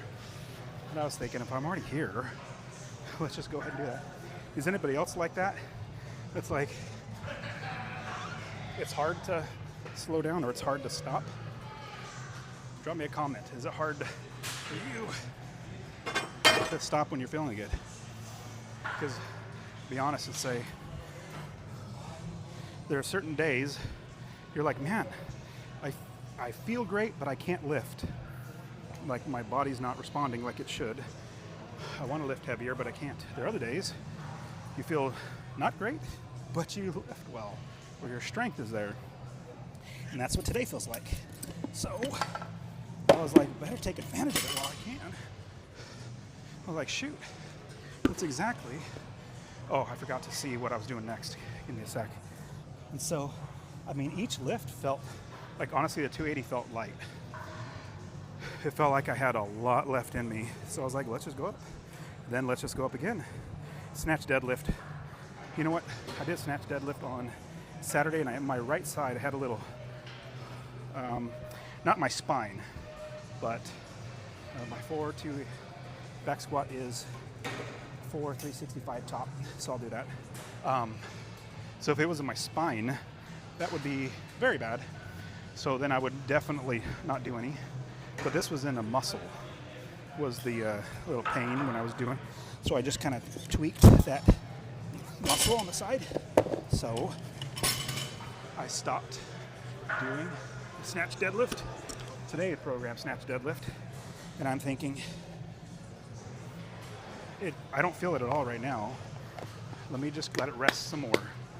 And I was thinking, if I'm already here, let's just go ahead and do that. Is anybody else like that? It's like, it's hard to slow down or it's hard to stop? Drop me a comment. Is it hard for you to stop when you're feeling good? Because, to be honest and say, there are certain days you're like, man, I feel great, but I can't lift. Like my body's not responding like it should. I want to lift heavier, but I can't. There are other days you feel not great, but you lift well, or your strength is there. And that's what today feels like. So I was like, better take advantage of it while I can. I was like, shoot, that's exactly. Oh, I forgot to see what I was doing next. Give me a sec. And so, I mean, each lift felt, like honestly, the 280 felt light. It felt like I had a lot left in me. So I was like, let's just go up. Then let's just go up again. Snatch deadlift. You know what? I did snatch deadlift on Saturday, and my right side, I had a little, not my spine, but my 4-2 back squat is 365 top. So I'll do that. So if it was in my spine, that would be very bad. So then I would definitely not do any. But this was in a muscle, was the little pain when I was doing. So I just kind of tweaked that muscle on the side. So I stopped doing snatch deadlift. Today program snatch deadlift. And I'm thinking, I don't feel it at all right now. Let me just let it rest some more.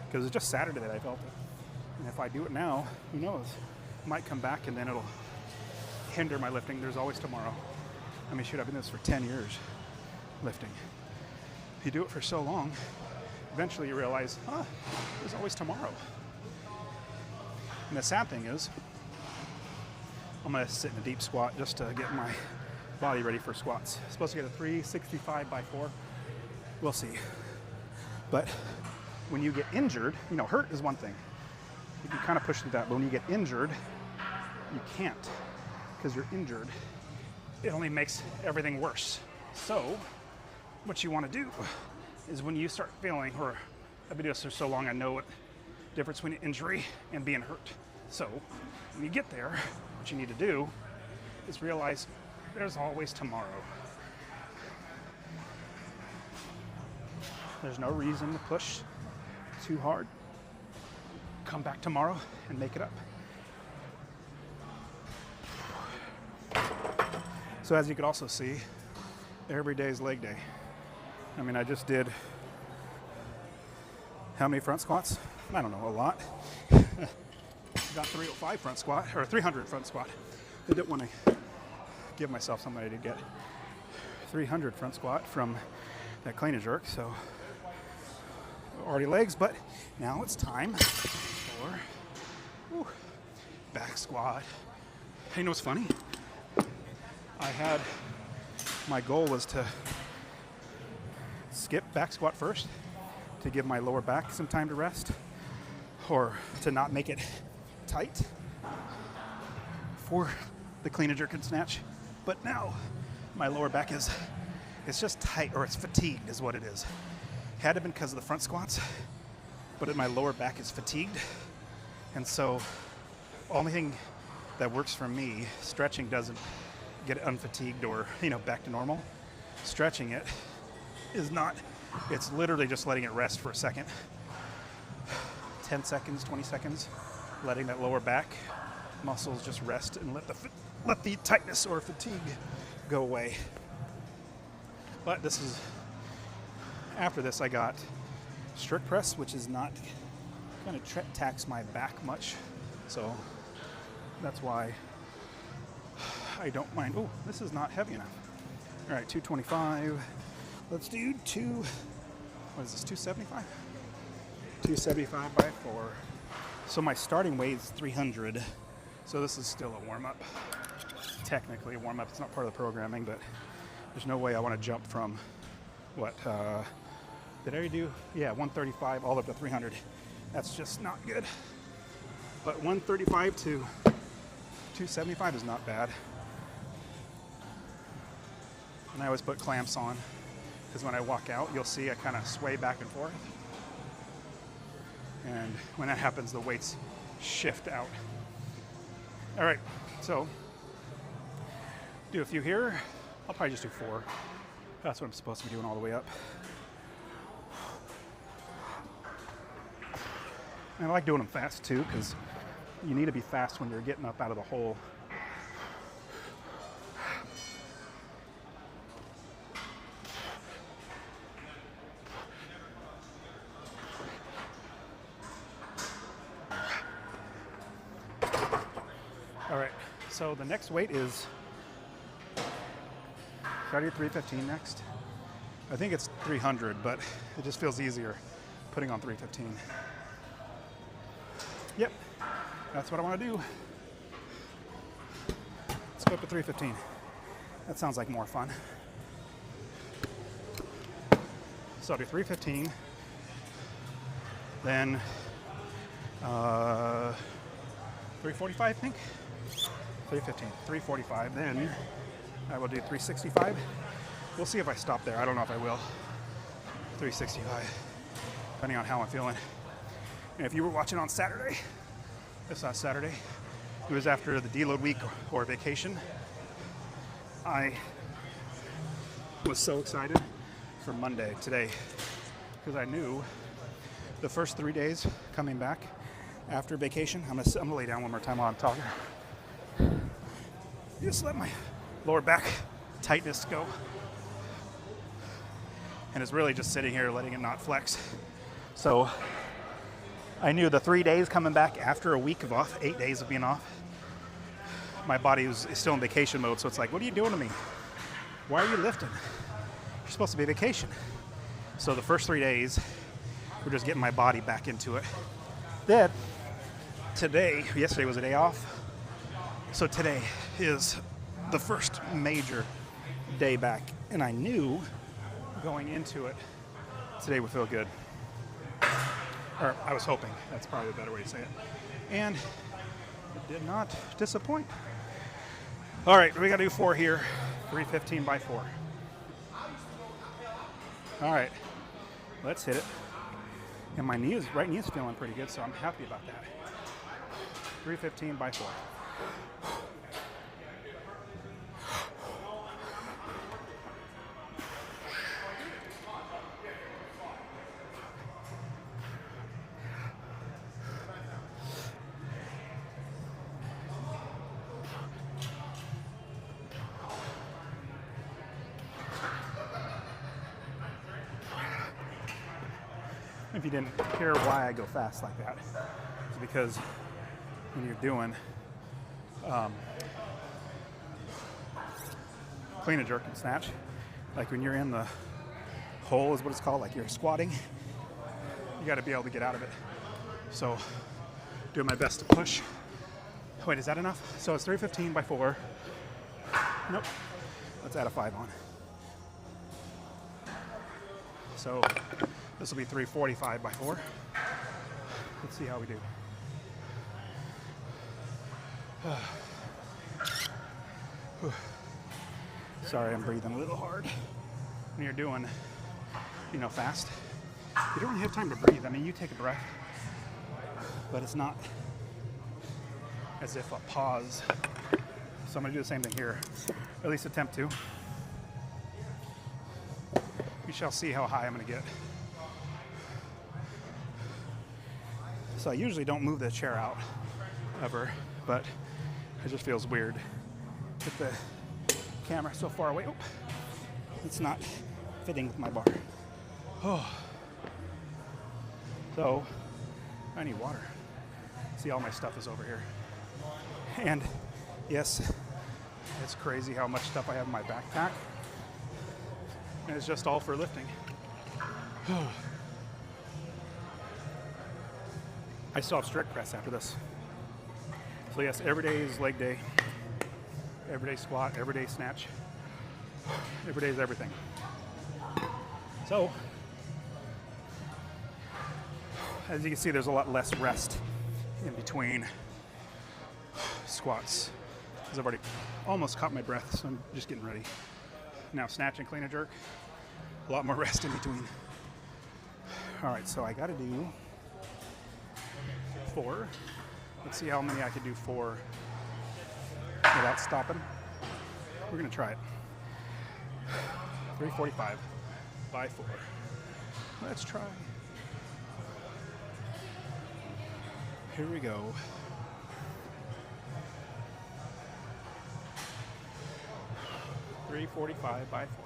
Because it's just Saturday that I felt it. And if I do it now, who knows? It might come back and then it'll hinder my lifting. There's always tomorrow. I mean, shoot, I've been doing this for 10 years, lifting. If you do it for so long, eventually you realize, there's always tomorrow. And the sad thing is, I'm gonna sit in a deep squat just to get my body ready for squats. I'm supposed to get a 365 by 4. We'll see. But when you get injured, hurt is one thing. You can kind of push through that, but when you get injured, you can't, because you're injured. It only makes everything worse. So what you want to do is when you start feeling, or I've been doing this for so long, I know what the difference between injury and being hurt. So when you get there, what you need to do is realize there's always tomorrow. There's no reason to push too hard. Come back tomorrow and make it up. So as you could also see, every day is leg day. I mean, I just did how many front squats? I don't know, a lot. Got 305 front squat, or 300 front squat. I didn't want to give myself something I did get. 300 front squat from that clean and jerk, so already legs, but now it's time for back squat. Hey, you know what's funny? My goal was to skip back squat first to give my lower back some time to rest, or to not make it tight for the clean and jerk and snatch. But now my lower back it's just tight, or it's fatigued is what it is. Had to been because of the front squats, but my lower back is fatigued. And so only thing that works for me, stretching doesn't get it unfatigued or, back to normal. Stretching it is not, it's literally just letting it rest for a second. 10 seconds, 20 seconds, letting that lower back muscles just rest and let the tightness or fatigue go away. But after this I got strict press, which is not going to tax my back much. So that's why I don't mind. Oh, this is not heavy enough. All right, 225. Let's do what is this, 275? 275 by 4. So my starting weight is 300. So this is still a warm-up. Technically a warm-up. It's not part of the programming, but there's no way I want to jump from what, did I do? Yeah, 135 all up to 300. That's just not good. But 135 to 275 is not bad. And I always put clamps on, because when I walk out, you'll see I kind of sway back and forth. And when that happens, the weights shift out. All right, so do a few here. I'll probably just do 4. That's what I'm supposed to be doing all the way up. And I like doing them fast too, because you need to be fast when you're getting up out of the hole. All right, so the next weight is, should I do 315 next? I think it's 300, but it just feels easier putting on 315. Yep, that's what I want to do. Let's go up to 315. That sounds like more fun. So I'll do 315, then 345, I think. 315, 345, then I will do 365. We'll see if I stop there. I don't know if I will. 365, depending on how I'm feeling. And if you were watching on Saturday, this last Saturday, it was after the deload week or vacation. I was so excited for Monday, today, because I knew the first 3 days coming back after vacation, I'm gonna lay down one more time while I'm talking. Just let my lower back tightness go. And it's really just sitting here letting it not flex. So I knew the 3 days coming back after a week of off, 8 days of being off, my body is still in vacation mode. So it's like, what are you doing to me? Why are you lifting? You're supposed to be vacation. So the first 3 days, we're just getting my body back into it. Then yesterday was a day off. So today is the first major day back. And I knew going into it, today would feel good. Or I was hoping, that's probably a better way to say it. And it did not disappoint. All right, we gotta do 4 here, 315 by 4. All right, let's hit it. And my right knee is feeling pretty good, so I'm happy about that. 315 by 4. If you didn't hear why I go fast like that, it's because when you're doing clean and jerk and snatch, like when you're in the hole is what it's called, like you're squatting, you got to be able to get out of it. So doing my best to push. Wait, is that enough? So it's 315 by 4. Nope. Let's add a 5 on. So this will be 345 by 4. Let's see how we do. Sorry, I'm breathing a little hard. When you're doing, fast, you don't really have time to breathe. I mean, you take a breath, but it's not as if a pause. So I'm gonna do the same thing here, or at least attempt to. We shall see how high I'm gonna get. So I usually don't move the chair out ever, but it just feels weird with the camera so far away. Oh, it's not fitting with my bar. Oh. So I need water. See, all my stuff is over here. And yes, it's crazy how much stuff I have in my backpack. And it's just all for lifting. I still have strict press after this. So yes, every day is leg day. Every day squat, every day snatch. Every day is everything. So, as you can see, there's a lot less rest in between squats. Because I've already almost caught my breath, so I'm just getting ready. Now snatch and clean and jerk. A lot more rest in between. All right, so I gotta do 4. Let's see how many I can do 4 without stopping. We're gonna try it. 345 by 4. Let's try. Here we go. $345 by 4.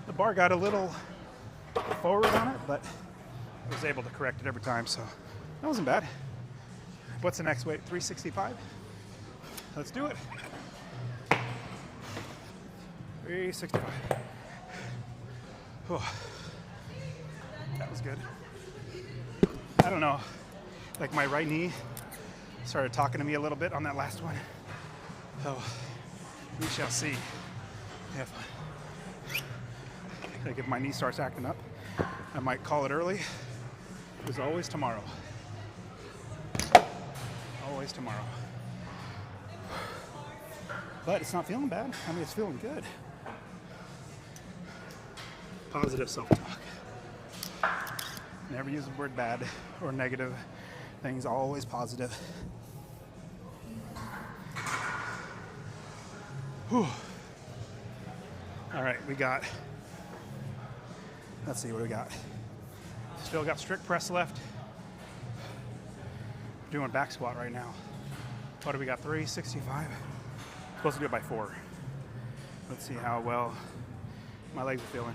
The bar got a little forward on it, but I was able to correct it every time, so that wasn't bad. What's the next weight? 365? Let's do it. 365. Oh, that was good. I don't know, like my right knee started talking to me a little bit on that last one. So we shall see if my knee starts acting up. I might call it early. There's always tomorrow. Always tomorrow. But it's not feeling bad. I mean, it's feeling good. Positive self-talk. Never use the word bad or negative things, always positive. Whew. All right, let's see what we got. Still got strict press left. Doing back squat right now. What do we got? 365. Supposed to do it by 4. Let's see how well my legs are feeling.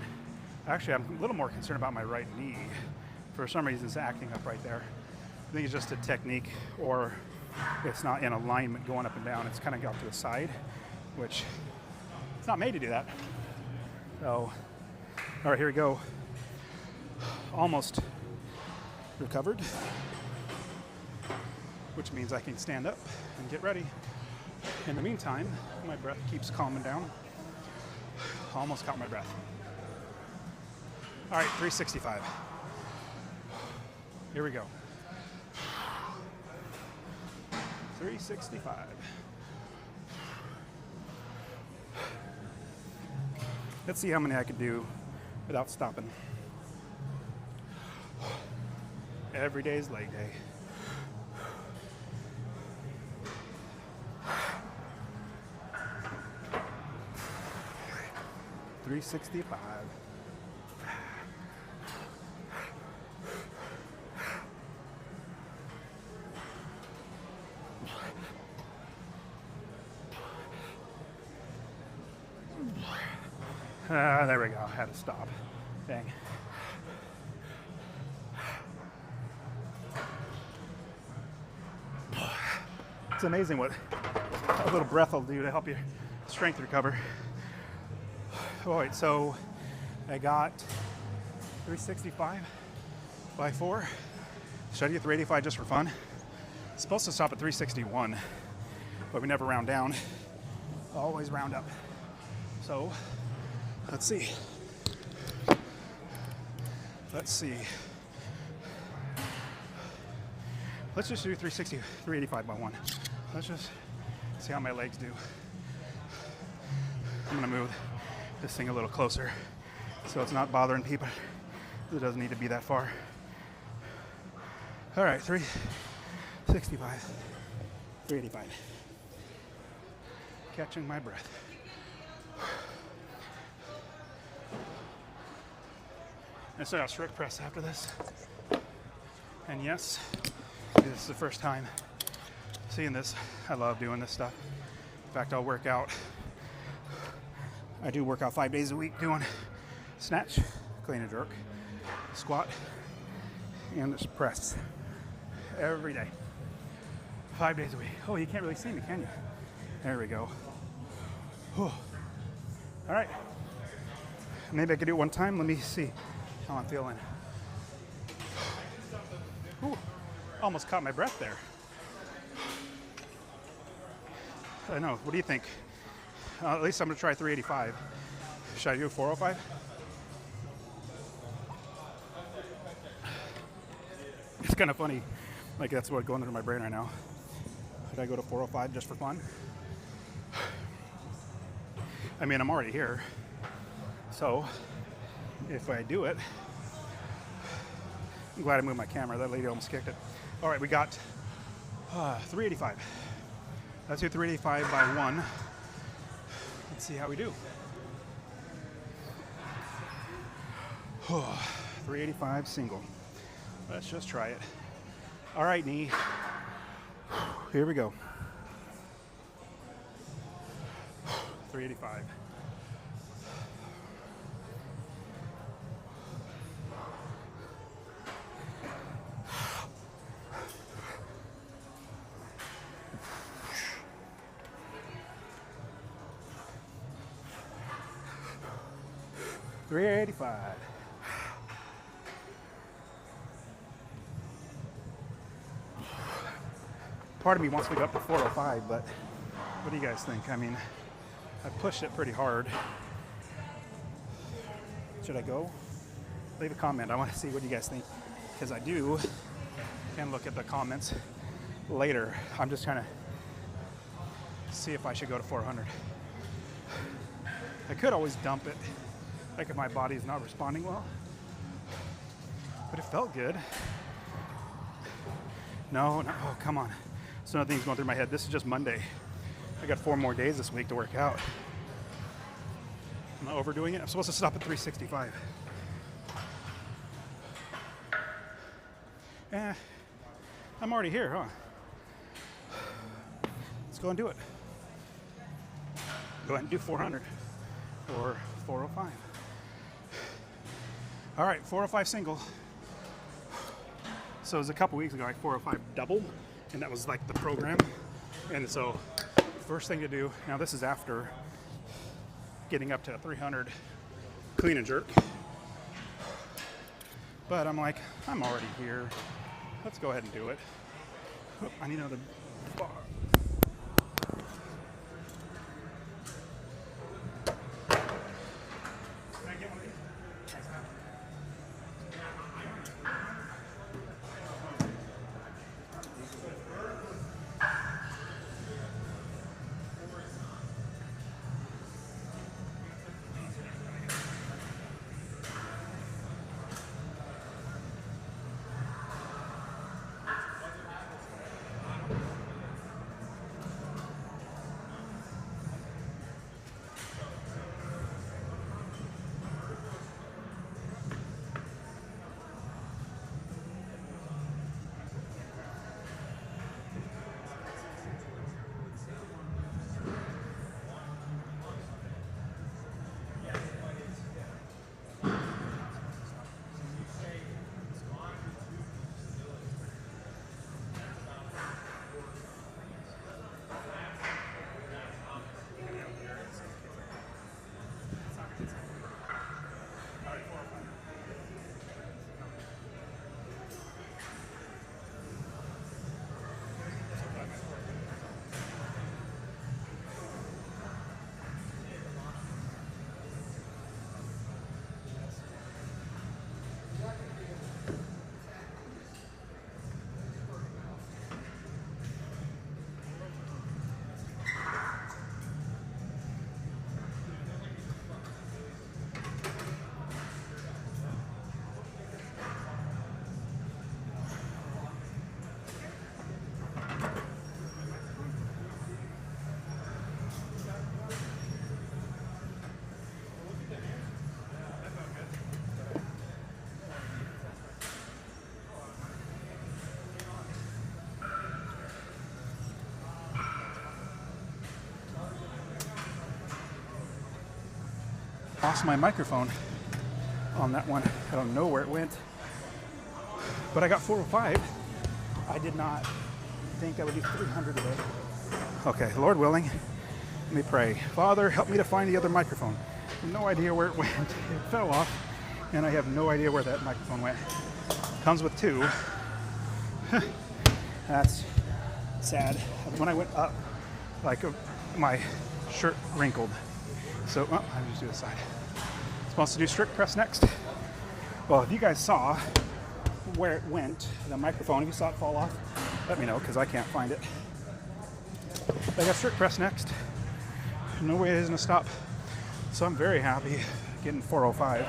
Actually, I'm a little more concerned about my right knee. For some reason, it's acting up right there. I think it's just a technique, or it's not in alignment going up and down. It's kind of got to the side, which it's not made to do that. So, all right, here we go. Almost recovered. which means I can stand up and get ready. In the meantime, my breath keeps calming down. Almost caught my breath. All right, 365. Here we go. 365. Let's see how many I could do without stopping. Every day is leg day. $365. There we go. I had to stop. Dang. It's amazing what a little breath will do to help your strength recover. All right, so I got 365 by 4. Should I do 385 just for fun? It's supposed to stop at 361, but we never round down. Always round up. So let's see. Let's just do 360, 385 by 1. Let's just see how my legs do. I'm gonna move this thing a little closer so it's not bothering people. It doesn't need to be that far. All right, 365, 385. Catching my breath. I start out strict press after this. And yes, this is the first time seeing this. I love doing this stuff. In fact, I'll work out. I do work out 5 days a week doing snatch, clean and jerk, squat, and this press every day. 5 days a week. Oh, you can't really see me, can you? There we go. Whew. All right. Maybe I could do it one time. Let me see how I'm feeling. Ooh, almost caught my breath there. I know. What do you think? At least I'm going to try 385. Should I do 405? It's kind of funny. Like, that's what's going through my brain right now. Should I go to 405 just for fun? I mean, I'm already here. So, if I do it, I'm glad I moved my camera. That lady almost kicked it. All right, we got 385. Let's do 385 by 1. Let's see how we do. 385 single. Let's just try it. All right, knee. Here we go. 385. $385. Part of me wants to go up to 405, but what do you guys think? I mean, I pushed it pretty hard. Should I go? Leave a comment. I want to see what you guys think, because I do can look at the comments later. I'm just trying to see if I should go to 400. I could always dump it, like if my body's not responding well, but it felt good. No, oh, come on. So nothing's going through my head. This is just Monday. I got 4 more days this week to work out. Am I overdoing it? I'm supposed to stop at 365. I'm already here, huh? Let's go and do it. Go ahead and do 400 or 405. All right, 405 single. So it was a couple weeks ago, like 405 double, and that was like the program. And so first thing to do, now this is after getting up to 300 clean and jerk. But I'm like, I'm already here. Let's go ahead and do it. Oh, I need another bar. Can I get one of these? Thanks, man. Lost my microphone on that one. I don't know where it went, but I got 405. I did not think I would do 300 today. Okay, Lord willing, let me pray. Father, help me to find the other microphone. No idea where it went. It fell off, and I have no idea where that microphone went. Comes with two. That's sad. When I went up, like my shirt wrinkled. So, I'll just do this side. Supposed to do strict press next. Well, if you guys saw where it went, the microphone, if you saw it fall off, let me know, because I can't find it. I got strict press next. No way it is going to stop. So I'm very happy getting 405.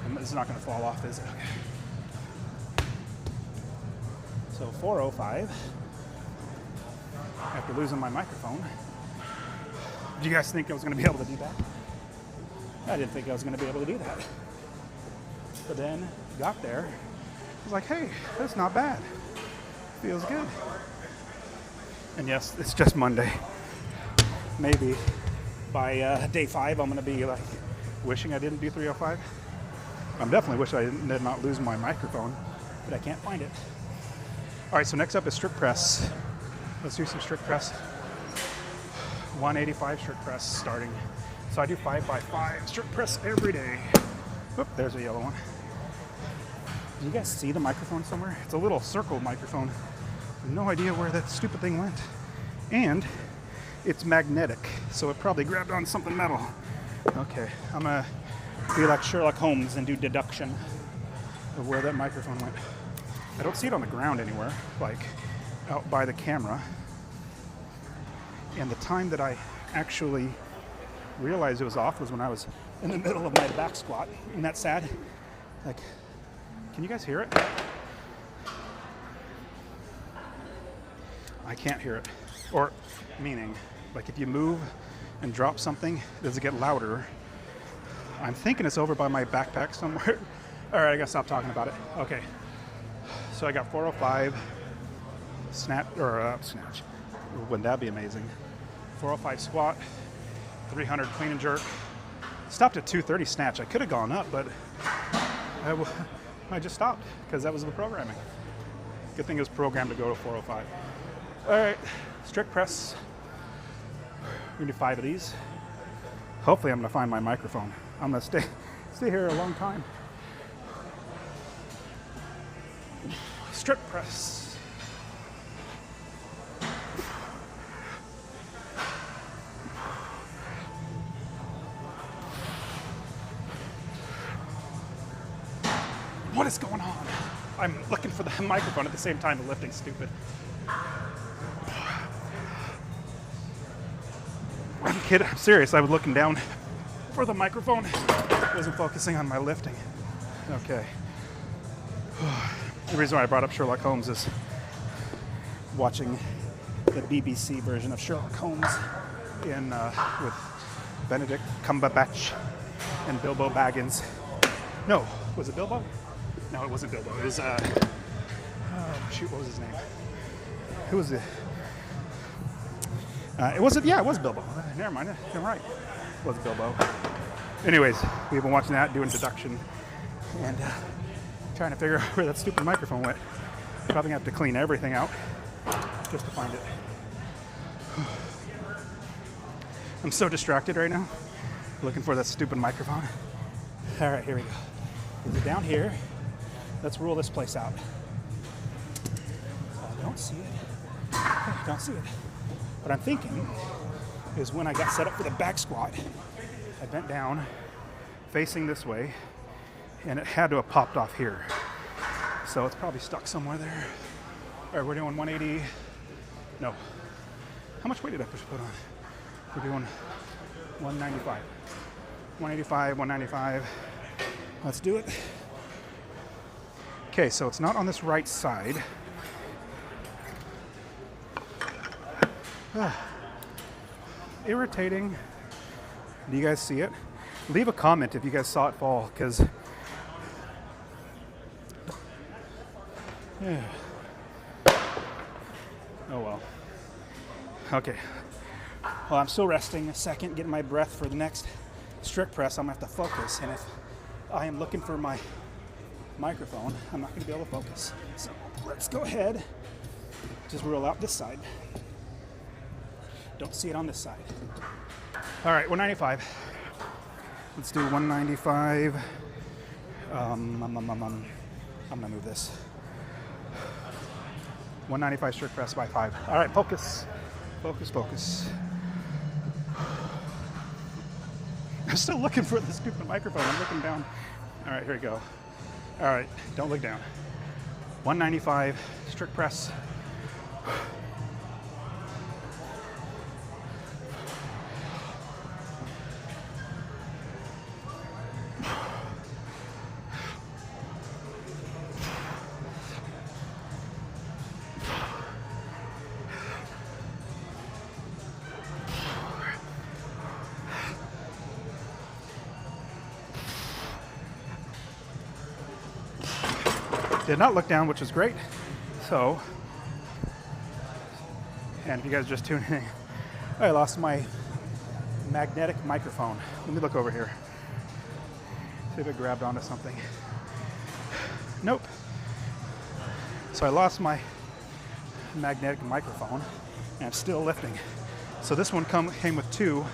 And it's not going to fall off, is it? Okay. So 405. After losing my microphone. Did you guys think I was going to be able to do that? I didn't think I was going to be able to do that. But then got there. I was like, hey, that's not bad. Feels good. And yes, it's just Monday. Maybe by day 5, I'm going to be like wishing I didn't do 305. I'm definitely wish I did not lose my microphone, but I can't find it. All right, so next up is strict press. Let's do some strict press. 185 strict press starting. So I do 5x5 strict press every day. Oop, there's a yellow one. Do you guys see the microphone somewhere? It's a little circle microphone. I have no idea where that stupid thing went. And it's magnetic, so it probably grabbed on something metal. Okay, I'm gonna be like Sherlock Holmes and do deduction of where that microphone went. I don't see it on the ground anywhere, like out by the camera. And the time that I actually realized it was off was when I was in the middle of my back squat. Isn't that sad? Like, can you guys hear it? I can't hear it. Or, meaning, like if you move and drop something, does it get louder? I'm thinking it's over by my backpack somewhere. All right, I gotta stop talking about it. Okay, so I got 405 snatch. Wouldn't that be amazing? 405 squat, 300 clean and jerk. Stopped at 230 snatch. I could have gone up, but I just stopped because that was the programming. Good thing it was programmed to go to 405. All right, strict press. We're gonna do 5 of these. Hopefully I'm gonna find my microphone. I'm gonna stay here a long time. Strict press. I'm looking for the microphone at the same time. The lifting's stupid. I'm kidding. I'm serious. I was looking down for the microphone. Wasn't focusing on my lifting. Okay. The reason why I brought up Sherlock Holmes is watching the BBC version of Sherlock Holmes with Benedict Cumberbatch and Bilbo Baggins. No, was it Bilbo? No, it wasn't Bilbo. It was what was his name? Who was it? It wasn't. Yeah, it was Bilbo. Never mind. You're right. It was Bilbo. Anyways, we've been watching that, doing deduction, and trying to figure out where that stupid microphone went. Probably gonna have to clean everything out just to find it. I'm so distracted right now, looking for that stupid microphone. All right, here we go. Is it down here? Let's rule this place out. I don't see it. I don't see it. What I'm thinking is when I got set up for the back squat, I bent down, facing this way, and it had to have popped off here. So it's probably stuck somewhere there. All right, we're doing 180. No. How much weight did I put on? We're doing 195. 185, 195. Let's do it. Okay, so it's not on this right side. Irritating. Do you guys see it? Leave a comment if you guys saw it fall, because yeah. Oh well. Okay. Well, I'm still resting a second, getting my breath for the next strict press. I'm gonna have to focus, and if I am looking for my microphone, I'm not gonna be able to focus. So let's go ahead, just rule out this side. Don't see it on this side. All right, 195. Let's do 195. I'm gonna move this. 195 strict press by 5. All right, focus. Focus, focus. I'm still looking for the stupid microphone. I'm looking down. All right, here we go. All right, don't look down. 195 strict press. Did not look down, which is great. So, and if you guys just tuned in, I lost my magnetic microphone. Let me look over here. See if it grabbed onto something. Nope. So I lost my magnetic microphone, and I'm still lifting. So this one came with 2.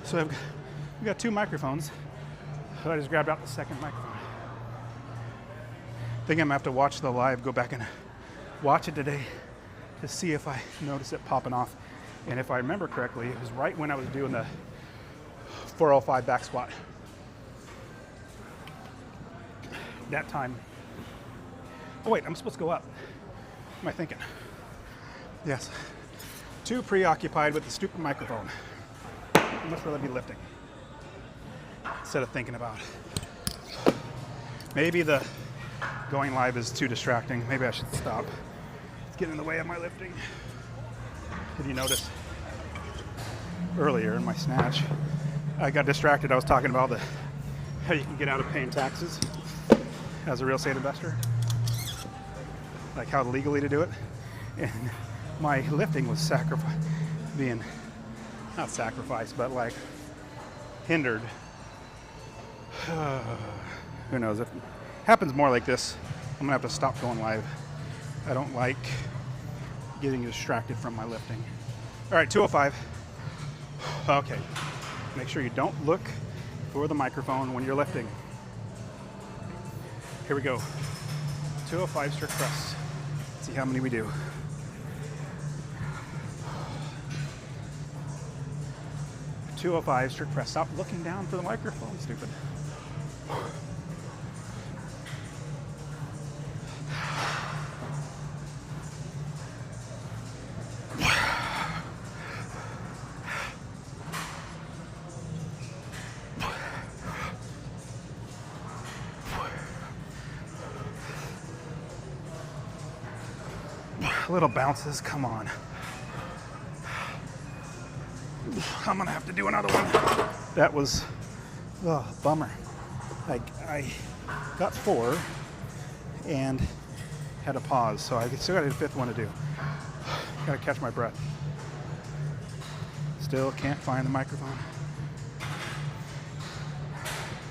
So we got 2 microphones. So I just grabbed out the second microphone. I think I'm gonna have to watch the live, go back and watch it today to see if I notice it popping off. And if I remember correctly, it was right when I was doing the 405 back squat. That time. Oh wait, I'm supposed to go up. What am I thinking? Yes. Too preoccupied with the stupid microphone. I'd much rather be lifting instead of thinking about it. Maybe the going live is too distracting. Maybe I should stop. It's getting in the way of my lifting. Did you notice earlier in my snatch, I got distracted. I was talking about how you can get out of paying taxes as a real estate investor, like how legally to do it. And my lifting was being not sacrificed, but like hindered. Who knows? If it happens more like this, I'm gonna have to stop going live. I don't like getting distracted from my lifting. All right, 205. Okay, make sure you don't look for the microphone when you're lifting. Here we go. 205 strict press. Let's see how many we do. .205 strict press. Stop looking down for the microphone, stupid. Little bounces, come on. I'm gonna have to do another one. That was, bummer. I got 4 and had a pause, so I still got a 5th one to do. Gotta catch my breath. Still can't find the microphone.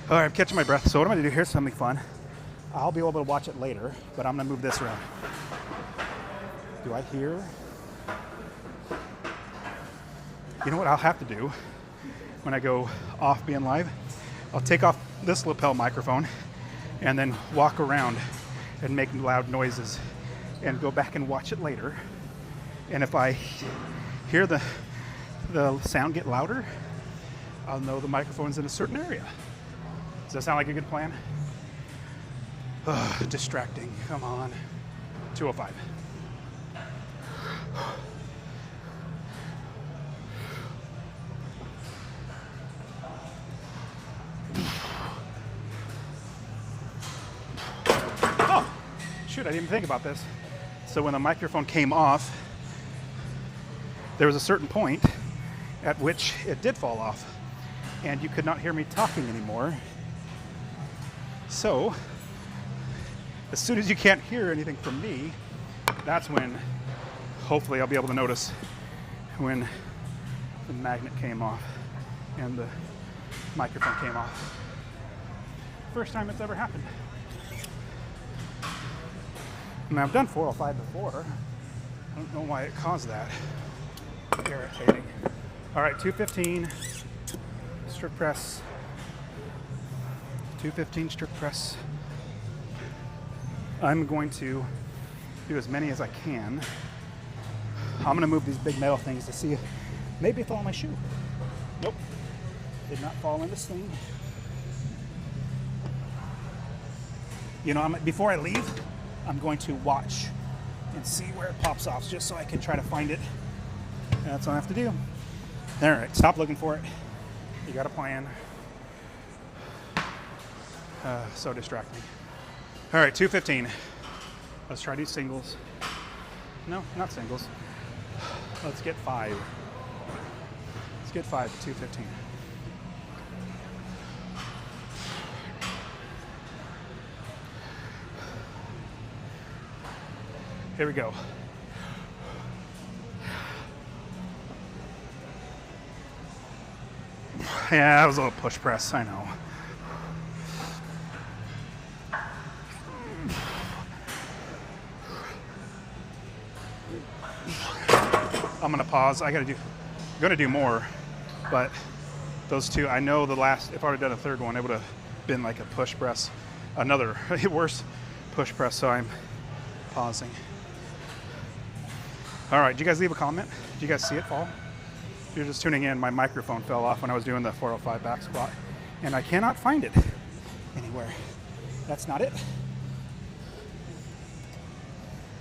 All right, I'm catching my breath. So what I'm gonna do, here's something fun. I'll be able to watch it later, but I'm gonna move this around. Do I hear? You know what I'll have to do when I go off being live? I'll take off this lapel microphone and then walk around and make loud noises and go back and watch it later. And if I hear the sound get louder, I'll know the microphone's in a certain area. Does that sound like a good plan? Distracting, come on. 205. Oh, shoot, I didn't even think about this. So when the microphone came off, there was a certain point at which it did fall off and you could not hear me talking anymore. So, as soon as you can't hear anything from me, that's when hopefully I'll be able to notice when the magnet came off and the microphone came off. First time it's ever happened. And I've done 405 before. I don't know why it caused that. Irritating. All right, 215 strict press. 215 strict press. I'm going to do as many as I can. I'm gonna move these big metal things to see if maybe it fell on my shoe. Nope, did not fall in this thing. You know, before I leave, I'm going to watch and see where it pops off just so I can try to find it. That's all I have to do. All right, stop looking for it. You got a plan. So distracting. All right, 215. Let's try these singles. No, not singles. Let's get 5. Let's get 5 at 215. Here we go. Yeah, that was a little push press, I know. I'm gonna pause. I'm gonna do more, but those two, I know if I would have done a third one, it would have been like a push press, another worse push press, so I'm pausing. All right, did you guys leave a comment? Did you guys see it fall? If you're just tuning in, my microphone fell off when I was doing the 405 back squat, and I cannot find it anywhere. That's not it.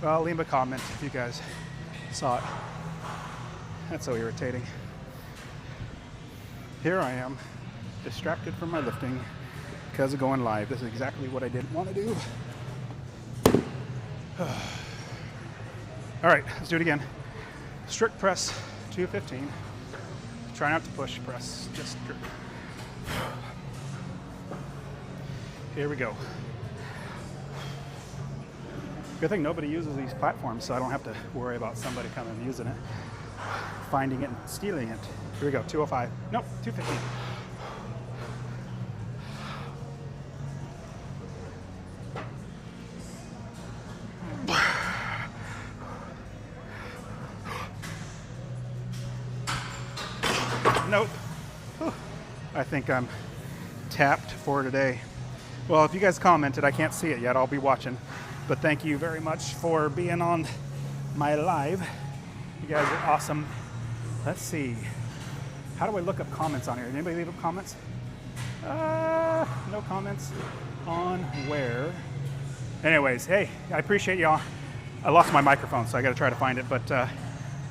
Well, leave a comment if you guys saw it. That's so irritating. Here I am, distracted from my lifting because of going live. This is exactly what I didn't want to do. All right, let's do it again. Strict press, 215. Try not to push press, just strict. Here we go. Good thing nobody uses these platforms, so I don't have to worry about somebody coming and using it, finding it and stealing it. Here we go, 205. Nope, 215. Nope. Whew. I think I'm tapped for today. Well, if you guys commented, I can't see it yet. I'll be watching. But thank you very much for being on my live. You guys are awesome. Let's see. How do I look up comments on here? Did anybody leave up comments? No comments on where. Anyways, hey, I appreciate y'all. I lost my microphone, so I got to try to find it. But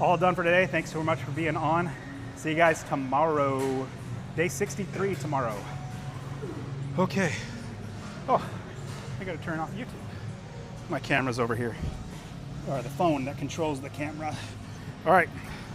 all done for today. Thanks so much for being on. See you guys tomorrow. Day 63 tomorrow. Okay. Oh, I got to turn off YouTube. My camera's over here. or the phone that controls the camera. All right.